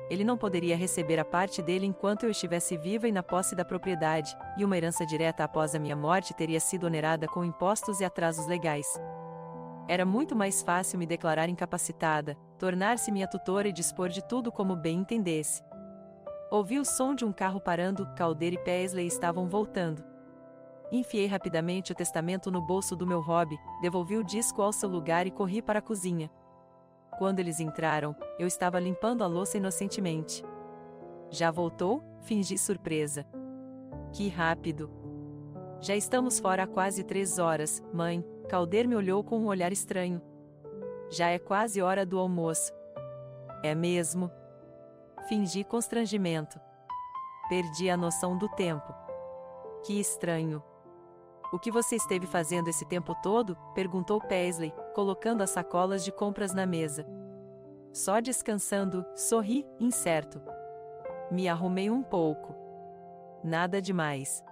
Ele não poderia receber a parte dele enquanto eu estivesse viva e na posse da propriedade, e uma herança direta após a minha morte teria sido onerada com impostos e atrasos legais. Era muito mais fácil me declarar incapacitada, tornar-se minha tutora e dispor de tudo como bem entendesse. Ouvi o som de um carro parando, Calder e Paisley estavam voltando. Enfiei rapidamente o testamento no bolso do meu hobby, devolvi o disco ao seu lugar e corri para a cozinha. Quando eles entraram, eu estava limpando a louça inocentemente. Já voltou? Fingi surpresa. Que rápido! Já estamos fora há quase 3 horas, mãe. Calder me olhou com um olhar estranho. Já é quase hora do almoço. É mesmo? Fingi constrangimento. Perdi a noção do tempo. Que estranho. O que você esteve fazendo esse tempo todo? Perguntou Paisley, colocando as sacolas de compras na mesa. Só descansando, sorri, incerto. Me arrumei um pouco. Nada demais.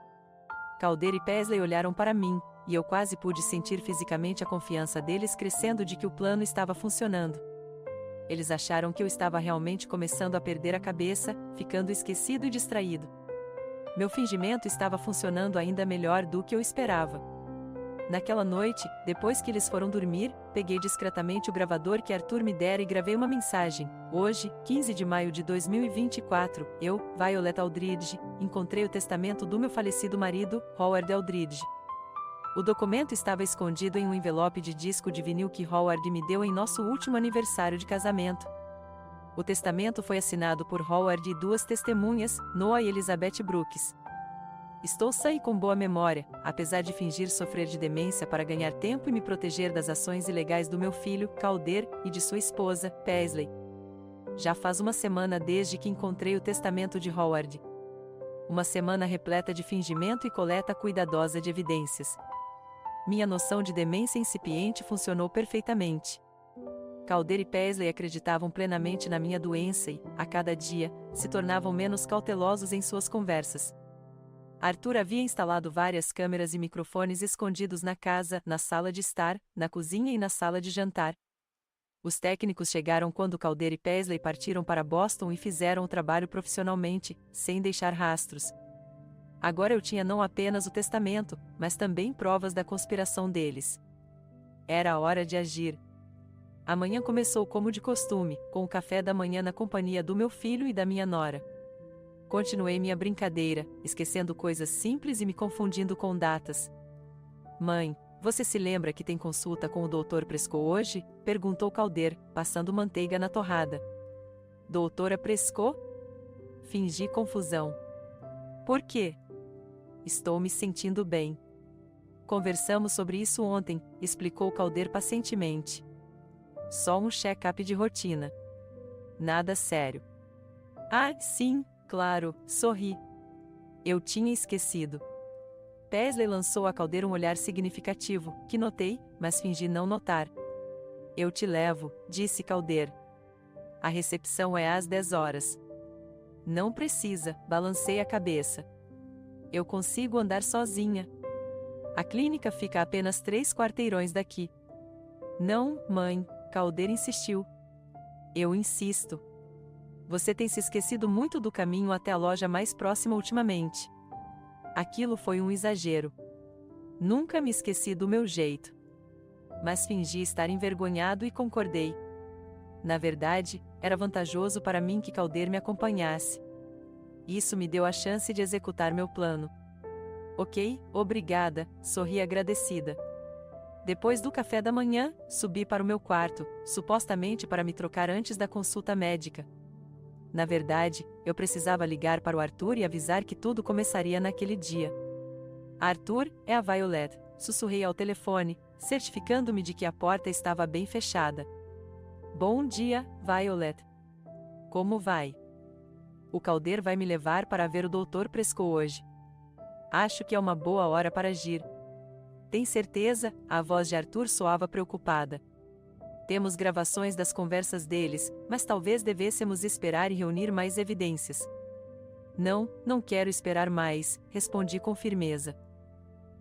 Calder e Paisley olharam para mim, e eu quase pude sentir fisicamente a confiança deles crescendo de que o plano estava funcionando. Eles acharam que eu estava realmente começando a perder a cabeça, ficando esquecido e distraído. Meu fingimento estava funcionando ainda melhor do que eu esperava. Naquela noite, depois que eles foram dormir, peguei discretamente o gravador que Arthur me dera e gravei uma mensagem. Hoje, 15 de maio de 2024, eu, Violet Aldridge, encontrei o testamento do meu falecido marido, Howard Aldridge. O documento estava escondido em um envelope de disco de vinil que Howard me deu em nosso último aniversário de casamento. O testamento foi assinado por Howard e duas testemunhas, Noah e Elizabeth Brooks. Estou sã e com boa memória, apesar de fingir sofrer de demência para ganhar tempo e me proteger das ações ilegais do meu filho, Calder, e de sua esposa, Paisley. Já faz uma semana desde que encontrei o testamento de Howard. Uma semana repleta de fingimento e coleta cuidadosa de evidências. Minha noção de demência incipiente funcionou perfeitamente. Calder e Paisley acreditavam plenamente na minha doença e, a cada dia, se tornavam menos cautelosos em suas conversas. Arthur havia instalado várias câmeras e microfones escondidos na casa, na sala de estar, na cozinha e na sala de jantar. Os técnicos chegaram quando Calder e Paisley partiram para Boston e fizeram o trabalho profissionalmente, sem deixar rastros. Agora eu tinha não apenas o testamento, mas também provas da conspiração deles. Era a hora de agir. A manhã começou como de costume, com o café da manhã na companhia do meu filho e da minha nora. Continuei minha brincadeira, esquecendo coisas simples e me confundindo com datas. Mãe, você se lembra que tem consulta com o Dr. Prescott hoje? Perguntou Calder, passando manteiga na torrada. Doutora Prescott? Fingi confusão. Por quê? Estou me sentindo bem. Conversamos sobre isso ontem, explicou Calder pacientemente. Só um check-up de rotina. Nada sério. Ah, sim. Claro, sorri. Eu tinha esquecido. Paisley lançou a Calder um olhar significativo, que notei, mas fingi não notar. Eu te levo, disse Calder. A recepção é às 10 horas. Não precisa, balancei a cabeça. Eu consigo andar sozinha. A clínica fica a apenas 3 quarteirões daqui. Não, mãe, Calder insistiu. Eu insisto. Você tem se esquecido muito do caminho até a loja mais próxima ultimamente. Aquilo foi um exagero. Nunca me esqueci do meu jeito. Mas fingi estar envergonhado e concordei. Na verdade, era vantajoso para mim que Calder me acompanhasse. Isso me deu a chance de executar meu plano. Ok, obrigada, sorri agradecida. Depois do café da manhã, subi para o meu quarto, supostamente para me trocar antes da consulta médica. Na verdade, eu precisava ligar para o Arthur e avisar que tudo começaria naquele dia. Arthur, é a Violet, sussurrei ao telefone, certificando-me de que a porta estava bem fechada. Bom dia, Violet. Como vai? O Calder vai me levar para ver o Dr. Prescott hoje. Acho que é uma boa hora para agir. Tem certeza? A voz de Arthur soava preocupada. Temos gravações das conversas deles, mas talvez devêssemos esperar e reunir mais evidências. Não, não quero esperar mais, respondi com firmeza.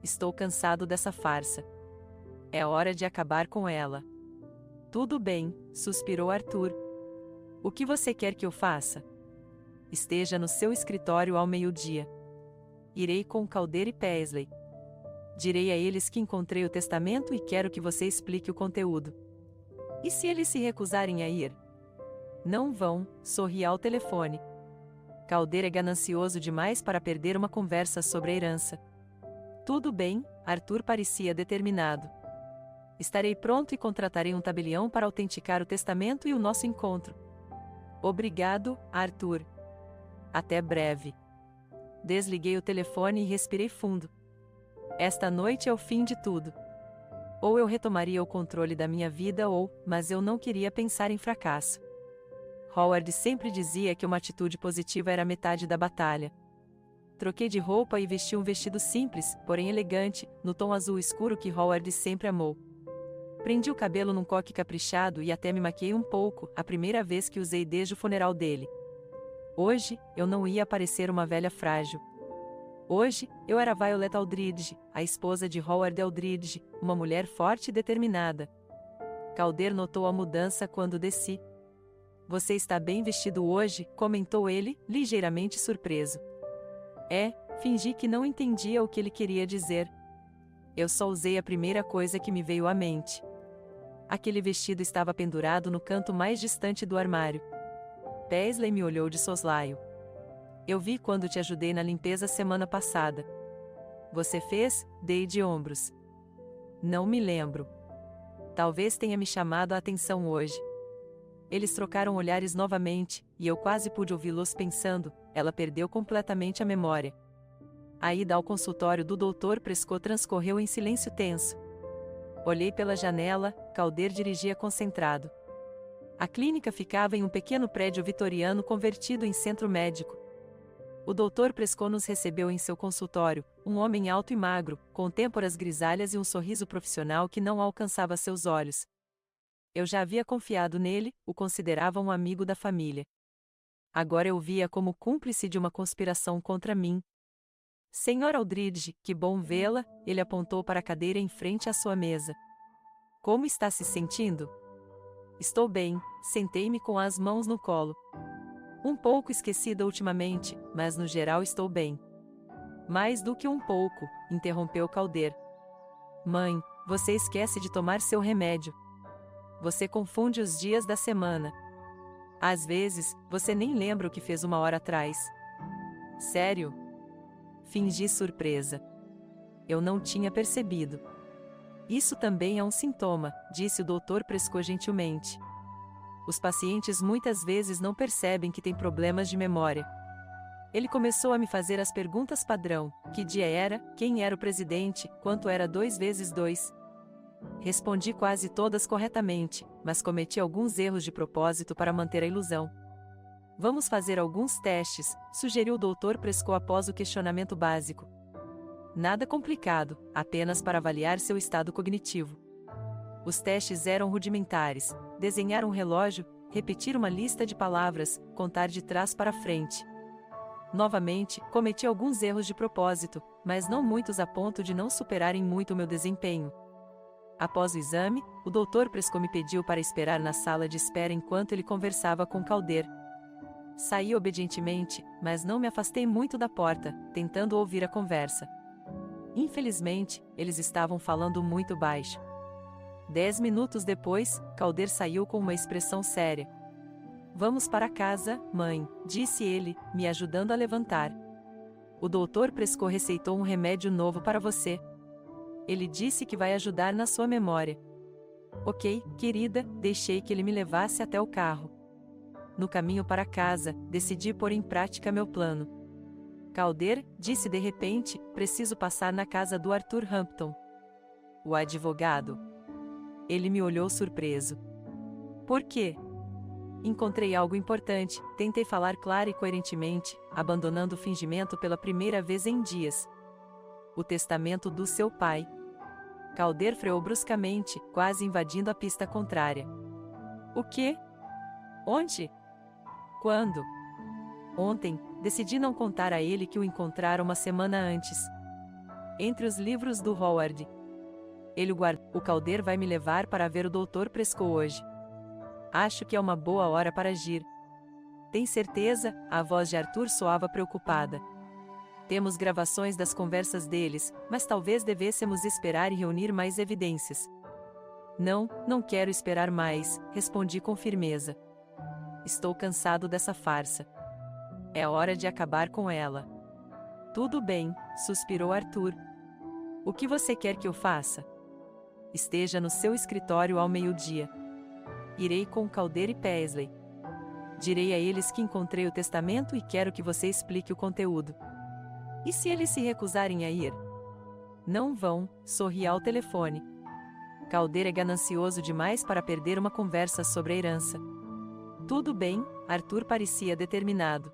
Estou cansado dessa farsa. É hora de acabar com ela. Tudo bem, suspirou Arthur. O que você quer que eu faça? Esteja no seu escritório ao meio-dia. Irei com Calder e Paisley. Direi a eles que encontrei o testamento e quero que você explique o conteúdo. E se eles se recusarem a ir? Não vão, sorri ao telefone. Calder é ganancioso demais para perder uma conversa sobre a herança. Tudo bem, Arthur parecia determinado. Estarei pronto e contratarei um tabelião para autenticar o testamento e o nosso encontro. Obrigado, Arthur. Até breve. Desliguei o telefone e respirei fundo. Esta noite é o fim de tudo. Ou eu retomaria o controle da minha vida mas eu não queria pensar em fracasso. Howard sempre dizia que uma atitude positiva era metade da batalha. Troquei de roupa e vesti um vestido simples, porém elegante, no tom azul escuro que Howard sempre amou. Prendi o cabelo num coque caprichado e até me maquiei um pouco, a primeira vez que usei desde o funeral dele. Hoje, eu não ia parecer uma velha frágil. Hoje, eu era Violet Aldridge, a esposa de Howard Aldridge, uma mulher forte e determinada. Calder notou a mudança quando desci. Você está bem vestido hoje, comentou ele, ligeiramente surpreso. Fingi que não entendia o que ele queria dizer. Eu só usei a primeira coisa que me veio à mente. Aquele vestido estava pendurado no canto mais distante do armário. Paisley me olhou de soslaio. Eu vi quando te ajudei na limpeza semana passada. Você fez? Dei de ombros. Não me lembro. Talvez tenha me chamado a atenção hoje. Eles trocaram olhares novamente, e eu quase pude ouvi-los pensando, ela perdeu completamente a memória. A ida ao consultório do Dr. Prescott transcorreu em silêncio tenso. Olhei pela janela, Calder dirigia concentrado. A clínica ficava em um pequeno prédio vitoriano convertido em centro médico. O Dr. Prescott nos recebeu em seu consultório, um homem alto e magro, com têmporas grisalhas e um sorriso profissional que não alcançava seus olhos. Eu já havia confiado nele, o considerava um amigo da família. Agora eu via como cúmplice de uma conspiração contra mim. Senhora Aldridge, que bom vê-la, ele apontou para a cadeira em frente à sua mesa. Como está se sentindo? Estou bem, sentei-me com as mãos no colo. Um pouco esquecida ultimamente, mas no geral estou bem. Mais do que um pouco, interrompeu Calder. Mãe, você esquece de tomar seu remédio. Você confunde os dias da semana. Às vezes, você nem lembra o que fez uma hora atrás. Sério? Fingi surpresa. Eu não tinha percebido. Isso também é um sintoma, disse o Dr. Prescott gentilmente. Os pacientes muitas vezes não percebem que têm problemas de memória. Ele começou a me fazer as perguntas padrão: que dia era, quem era o presidente, quanto era 2 vezes 2. Respondi quase todas corretamente, mas cometi alguns erros de propósito para manter a ilusão. Vamos fazer alguns testes, sugeriu o Dr. Prescott após o questionamento básico. Nada complicado, apenas para avaliar seu estado cognitivo. Os testes eram rudimentares: desenhar um relógio, repetir uma lista de palavras, contar de trás para frente. Novamente, cometi alguns erros de propósito, mas não muitos a ponto de não superarem muito o meu desempenho. Após o exame, o Dr. Prescott me pediu para esperar na sala de espera enquanto ele conversava com Calder. Saí obedientemente, mas não me afastei muito da porta, tentando ouvir a conversa. Infelizmente, eles estavam falando muito baixo. 10 minutos depois, Calder saiu com uma expressão séria. Vamos para casa, mãe, disse ele, me ajudando a levantar. O Dr. Prescott receitou um remédio novo para você. Ele disse que vai ajudar na sua memória. Ok, querida, deixei que ele me levasse até o carro. No caminho para casa, decidi pôr em prática meu plano. Calder, disse de repente, preciso passar na casa do Arthur Hampton. O advogado. Ele me olhou surpreso. Por quê? Encontrei algo importante, tentei falar clara e coerentemente, abandonando o fingimento pela primeira vez em dias. O testamento do seu pai. Calder freou bruscamente, quase invadindo a pista contrária. O quê? Onde? Quando? Ontem, decidi não contar a ele que o encontrara uma semana antes. Entre os livros do Howard. Ele guardou. O Calder vai me levar para ver o Dr. Prescott hoje. Acho que é uma boa hora para agir. Tem certeza? A voz de Arthur soava preocupada. Temos gravações das conversas deles, mas talvez devêssemos esperar e reunir mais evidências. Não, não quero esperar mais, respondi com firmeza. Estou cansado dessa farsa. É hora de acabar com ela. Tudo bem, suspirou Arthur. O que você quer que eu faça? Esteja no seu escritório ao meio-dia. Irei com Calder e Paisley. Direi a eles que encontrei o testamento e quero que você explique o conteúdo. E se eles se recusarem a ir? Não vão, sorri ao telefone. Calder é ganancioso demais para perder uma conversa sobre a herança. Tudo bem, Arthur parecia determinado.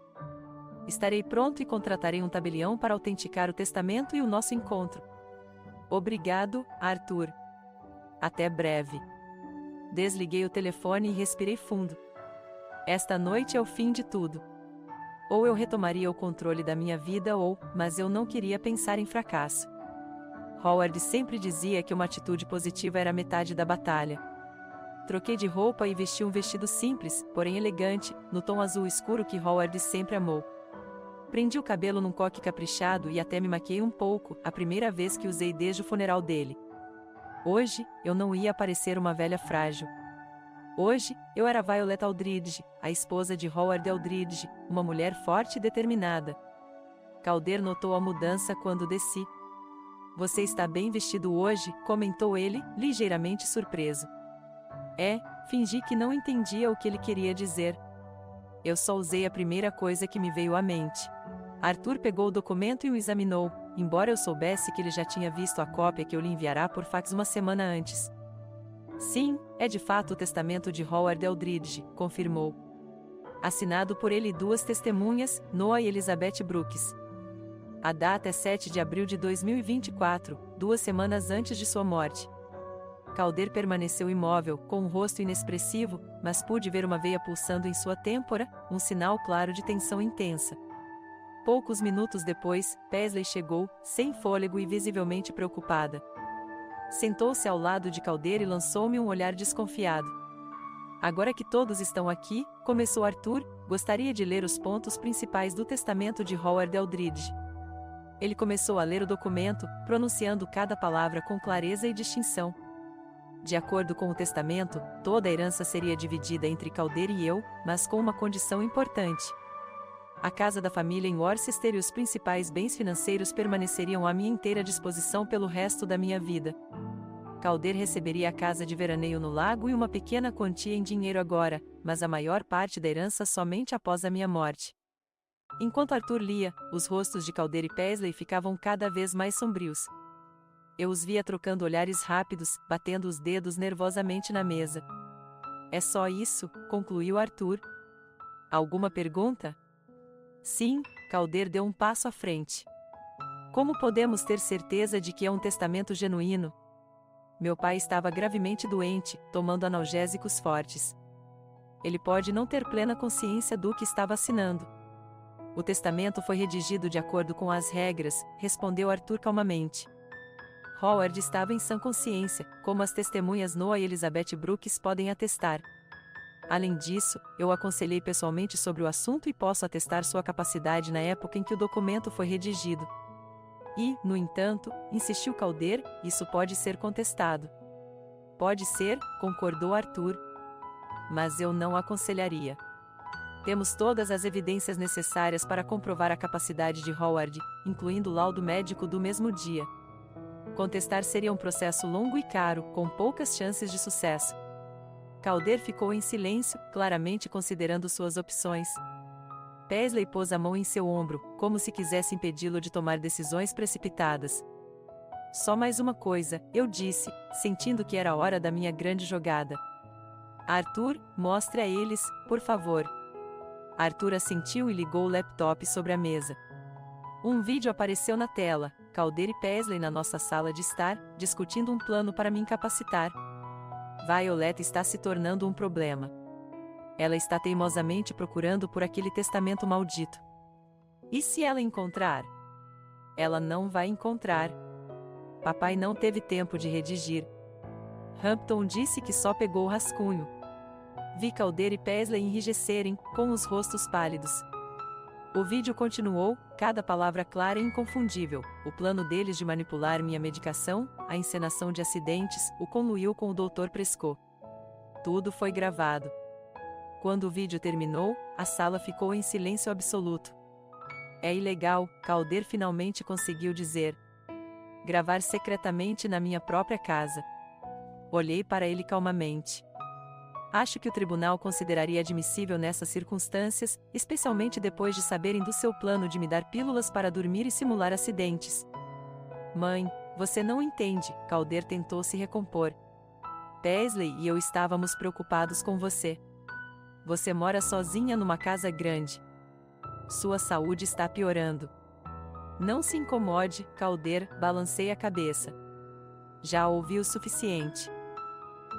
Estarei pronto e contratarei um tabelião para autenticar o testamento e o nosso encontro. Obrigado, Arthur. Até breve. Desliguei o telefone e respirei fundo. Esta noite é o fim de tudo. Ou eu retomaria o controle da minha vida mas eu não queria pensar em fracasso. Howard sempre dizia que uma atitude positiva era metade da batalha. Troquei de roupa e vesti um vestido simples, porém elegante, no tom azul escuro que Howard sempre amou. Prendi o cabelo num coque caprichado e até me maquiei um pouco, a primeira vez que usei desde o funeral dele. Hoje, eu não ia parecer uma velha frágil. Hoje, eu era Violet Aldridge, a esposa de Howard Aldridge, uma mulher forte e determinada. Calder notou a mudança quando desci. Você está bem vestido hoje, comentou ele, ligeiramente surpreso. Fingi que não entendia o que ele queria dizer. Eu só usei a primeira coisa que me veio à mente. Arthur pegou o documento e o examinou, embora eu soubesse que ele já tinha visto a cópia que eu lhe enviará por fax uma semana antes. Sim, é de fato o testamento de Howard Eldridge, confirmou. Assinado por ele e duas testemunhas, Noah e Elizabeth Brooks. A data é 7 de abril de 2024, 2 semanas antes de sua morte. Calder permaneceu imóvel, com um rosto inexpressivo, mas pude ver uma veia pulsando em sua têmpora, um sinal claro de tensão intensa. Poucos minutos depois, Paisley chegou, sem fôlego e visivelmente preocupada. Sentou-se ao lado de Calder e lançou-me um olhar desconfiado. Agora que todos estão aqui, começou Arthur, gostaria de ler os pontos principais do testamento de Howard Eldridge. Ele começou a ler o documento, pronunciando cada palavra com clareza e distinção. De acordo com o testamento, toda a herança seria dividida entre Calder e eu, mas com uma condição importante. A casa da família em Worcester e os principais bens financeiros permaneceriam à minha inteira disposição pelo resto da minha vida. Calder receberia a casa de veraneio no lago e uma pequena quantia em dinheiro agora, mas a maior parte da herança somente após a minha morte. Enquanto Arthur lia, os rostos de Calder e Paisley ficavam cada vez mais sombrios. Eu os via trocando olhares rápidos, batendo os dedos nervosamente na mesa. É só isso, concluiu Arthur. Alguma pergunta? Sim, Calder deu um passo à frente. Como podemos ter certeza de que é um testamento genuíno? Meu pai estava gravemente doente, tomando analgésicos fortes. Ele pode não ter plena consciência do que estava assinando. O testamento foi redigido de acordo com as regras, respondeu Arthur calmamente. Howard estava em sã consciência, como as testemunhas Noah e Elizabeth Brooks podem atestar. Além disso, eu aconselhei pessoalmente sobre o assunto e posso atestar sua capacidade na época em que o documento foi redigido. E, no entanto, insistiu Calder, isso pode ser contestado. Pode ser, concordou Arthur. Mas eu não aconselharia. Temos todas as evidências necessárias para comprovar a capacidade de Howard, incluindo o laudo médico do mesmo dia. Contestar seria um processo longo e caro, com poucas chances de sucesso. Calder ficou em silêncio, claramente considerando suas opções. Paisley pôs a mão em seu ombro, como se quisesse impedi-lo de tomar decisões precipitadas. Só mais uma coisa, eu disse, sentindo que era a hora da minha grande jogada. Arthur, mostre a eles, por favor. Arthur assentiu e ligou o laptop sobre a mesa. Um vídeo apareceu na tela, Calder e Paisley na nossa sala de estar, discutindo um plano para me incapacitar. Violet está se tornando um problema. Ela está teimosamente procurando por aquele testamento maldito. E se ela encontrar? Ela não vai encontrar. Papai não teve tempo de redigir. Hampton disse que só pegou o rascunho. Vi Calder e Paisley enrijecerem, com os rostos pálidos. O vídeo continuou, cada palavra clara e inconfundível, o plano deles de manipular minha medicação, a encenação de acidentes, o conluio com o Dr. Prescott. Tudo foi gravado. Quando o vídeo terminou, a sala ficou em silêncio absoluto. É ilegal, Calder finalmente conseguiu dizer. Gravar secretamente na minha própria casa. Olhei para ele calmamente. Acho que o tribunal consideraria admissível nessas circunstâncias, especialmente depois de saberem do seu plano de me dar pílulas para dormir e simular acidentes. Mãe, você não entende, Calder tentou se recompor. Paisley e eu estávamos preocupados com você. Você mora sozinha numa casa grande. Sua saúde está piorando. Não se incomode, Calder, balancei a cabeça. Já ouvi o suficiente.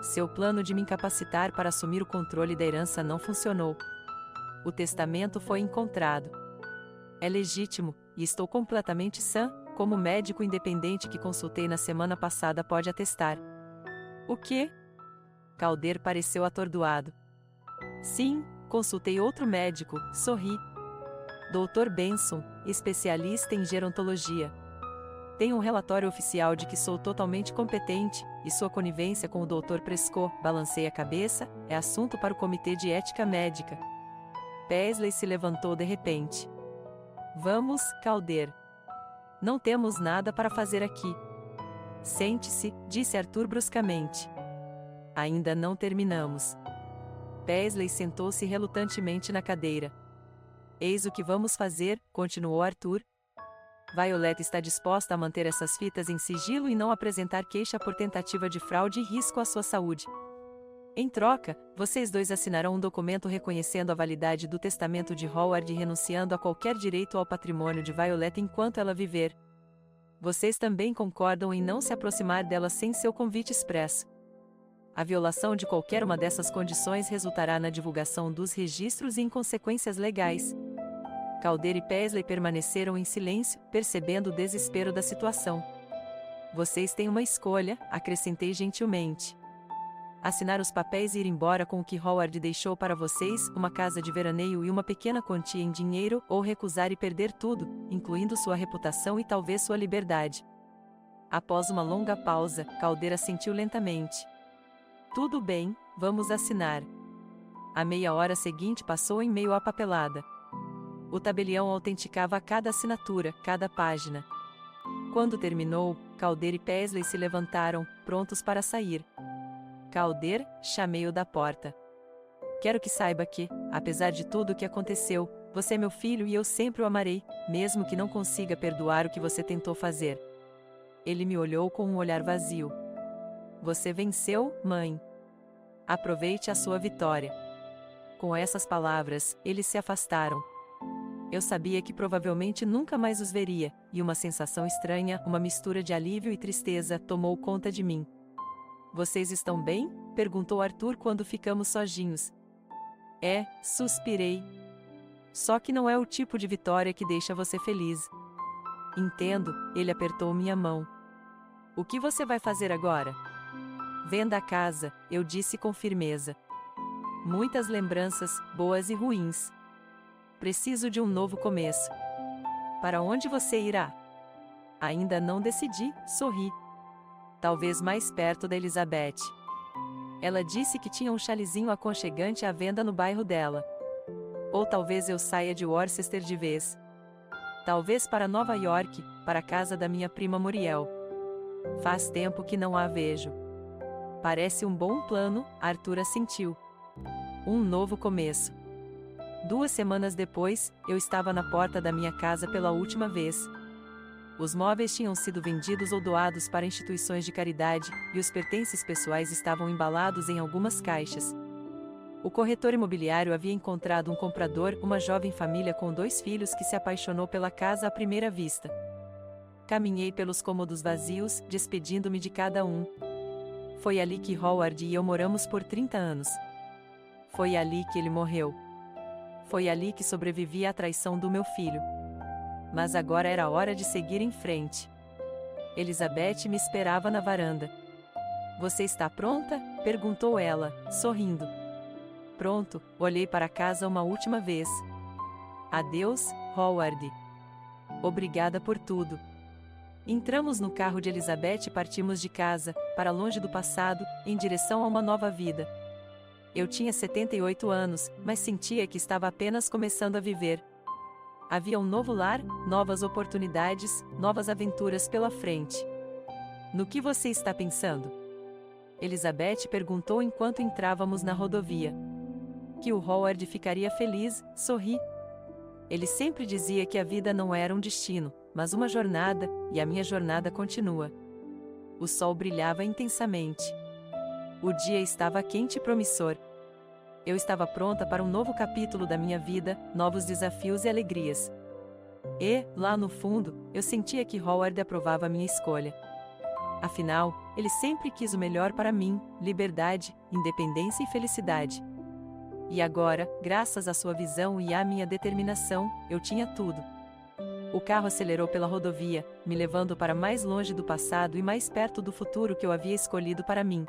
Seu plano de me incapacitar para assumir o controle da herança não funcionou. O testamento foi encontrado. É legítimo, e estou completamente sã, como o médico independente que consultei na semana passada pode atestar. O quê? Calder pareceu atordoado. Sim, consultei outro médico, sorri. Dr. Benson, especialista em gerontologia. Tenho um relatório oficial de que sou totalmente competente, e sua conivência com o Dr. Prescott, balancei a cabeça, é assunto para o Comitê de Ética Médica. Paisley se levantou de repente. Vamos, Calder. Não temos nada para fazer aqui. Sente-se, disse Arthur bruscamente. Ainda não terminamos. Paisley sentou-se relutantemente na cadeira. Eis o que vamos fazer, continuou Arthur. Violet está disposta a manter essas fitas em sigilo e não apresentar queixa por tentativa de fraude e risco à sua saúde. Em troca, vocês dois assinarão um documento reconhecendo a validade do testamento de Howard e renunciando a qualquer direito ao patrimônio de Violet enquanto ela viver. Vocês também concordam em não se aproximar dela sem seu convite expresso. A violação de qualquer uma dessas condições resultará na divulgação dos registros e em consequências legais. Calder e Paisley permaneceram em silêncio, percebendo o desespero da situação. Vocês têm uma escolha, acrescentei gentilmente. Assinar os papéis e ir embora com o que Howard deixou para vocês, uma casa de veraneio e uma pequena quantia em dinheiro, ou recusar e perder tudo, incluindo sua reputação e talvez sua liberdade. Após uma longa pausa, Calder assentiu lentamente. Tudo bem, vamos assinar. A meia hora seguinte passou em meio à papelada. O tabelião autenticava cada assinatura, cada página. Quando terminou, Calder e Paisley se levantaram, prontos para sair. Calder, chamei-o da porta. Quero que saiba que, apesar de tudo o que aconteceu, você é meu filho e eu sempre o amarei, mesmo que não consiga perdoar o que você tentou fazer. Ele me olhou com um olhar vazio. Você venceu, mãe. Aproveite a sua vitória. Com essas palavras, eles se afastaram. Eu sabia que provavelmente nunca mais os veria, e uma sensação estranha, uma mistura de alívio e tristeza, tomou conta de mim. Vocês estão bem? Perguntou Arthur quando ficamos sozinhos. Suspirei. Só que não é o tipo de vitória que deixa você feliz. Entendo, ele apertou minha mão. O que você vai fazer agora? Venda a casa, eu disse com firmeza. Muitas lembranças, boas e ruins. Preciso de um novo começo. Para onde você irá? Ainda não decidi, sorri. Talvez mais perto da Elizabeth. Ela disse que tinha um chalezinho aconchegante à venda no bairro dela. Ou talvez eu saia de Worcester de vez. Talvez para Nova York, para a casa da minha prima Muriel. Faz tempo que não a vejo. Parece um bom plano, Arthur assentiu. Um novo começo. 2 semanas depois, eu estava na porta da minha casa pela última vez. Os móveis tinham sido vendidos ou doados para instituições de caridade, e os pertences pessoais estavam embalados em algumas caixas. O corretor imobiliário havia encontrado um comprador, uma jovem família com 2 filhos que se apaixonou pela casa à primeira vista. Caminhei pelos cômodos vazios, despedindo-me de cada um. Foi ali que Howard e eu moramos por 30 anos. Foi ali que ele morreu. Foi ali que sobrevivi à traição do meu filho. Mas agora era hora de seguir em frente. Elizabeth me esperava na varanda. Você está pronta? Perguntou ela, sorrindo. Pronto, olhei para casa uma última vez. Adeus, Howard. Obrigada por tudo. Entramos no carro de Elizabeth e partimos de casa, para longe do passado, em direção a uma nova vida. Eu tinha 78 anos, mas sentia que estava apenas começando a viver. Havia um novo lar, novas oportunidades, novas aventuras pela frente. No que você está pensando? Elizabeth perguntou enquanto entrávamos na rodovia. Que o Howard ficaria feliz, sorri. Ele sempre dizia que a vida não era um destino, mas uma jornada, e a minha jornada continua. O sol brilhava intensamente. O dia estava quente e promissor. Eu estava pronta para um novo capítulo da minha vida, novos desafios e alegrias. E, lá no fundo, eu sentia que Howard aprovava minha escolha. Afinal, ele sempre quis o melhor para mim, liberdade, independência e felicidade. E agora, graças à sua visão e à minha determinação, eu tinha tudo. O carro acelerou pela rodovia, me levando para mais longe do passado e mais perto do futuro que eu havia escolhido para mim.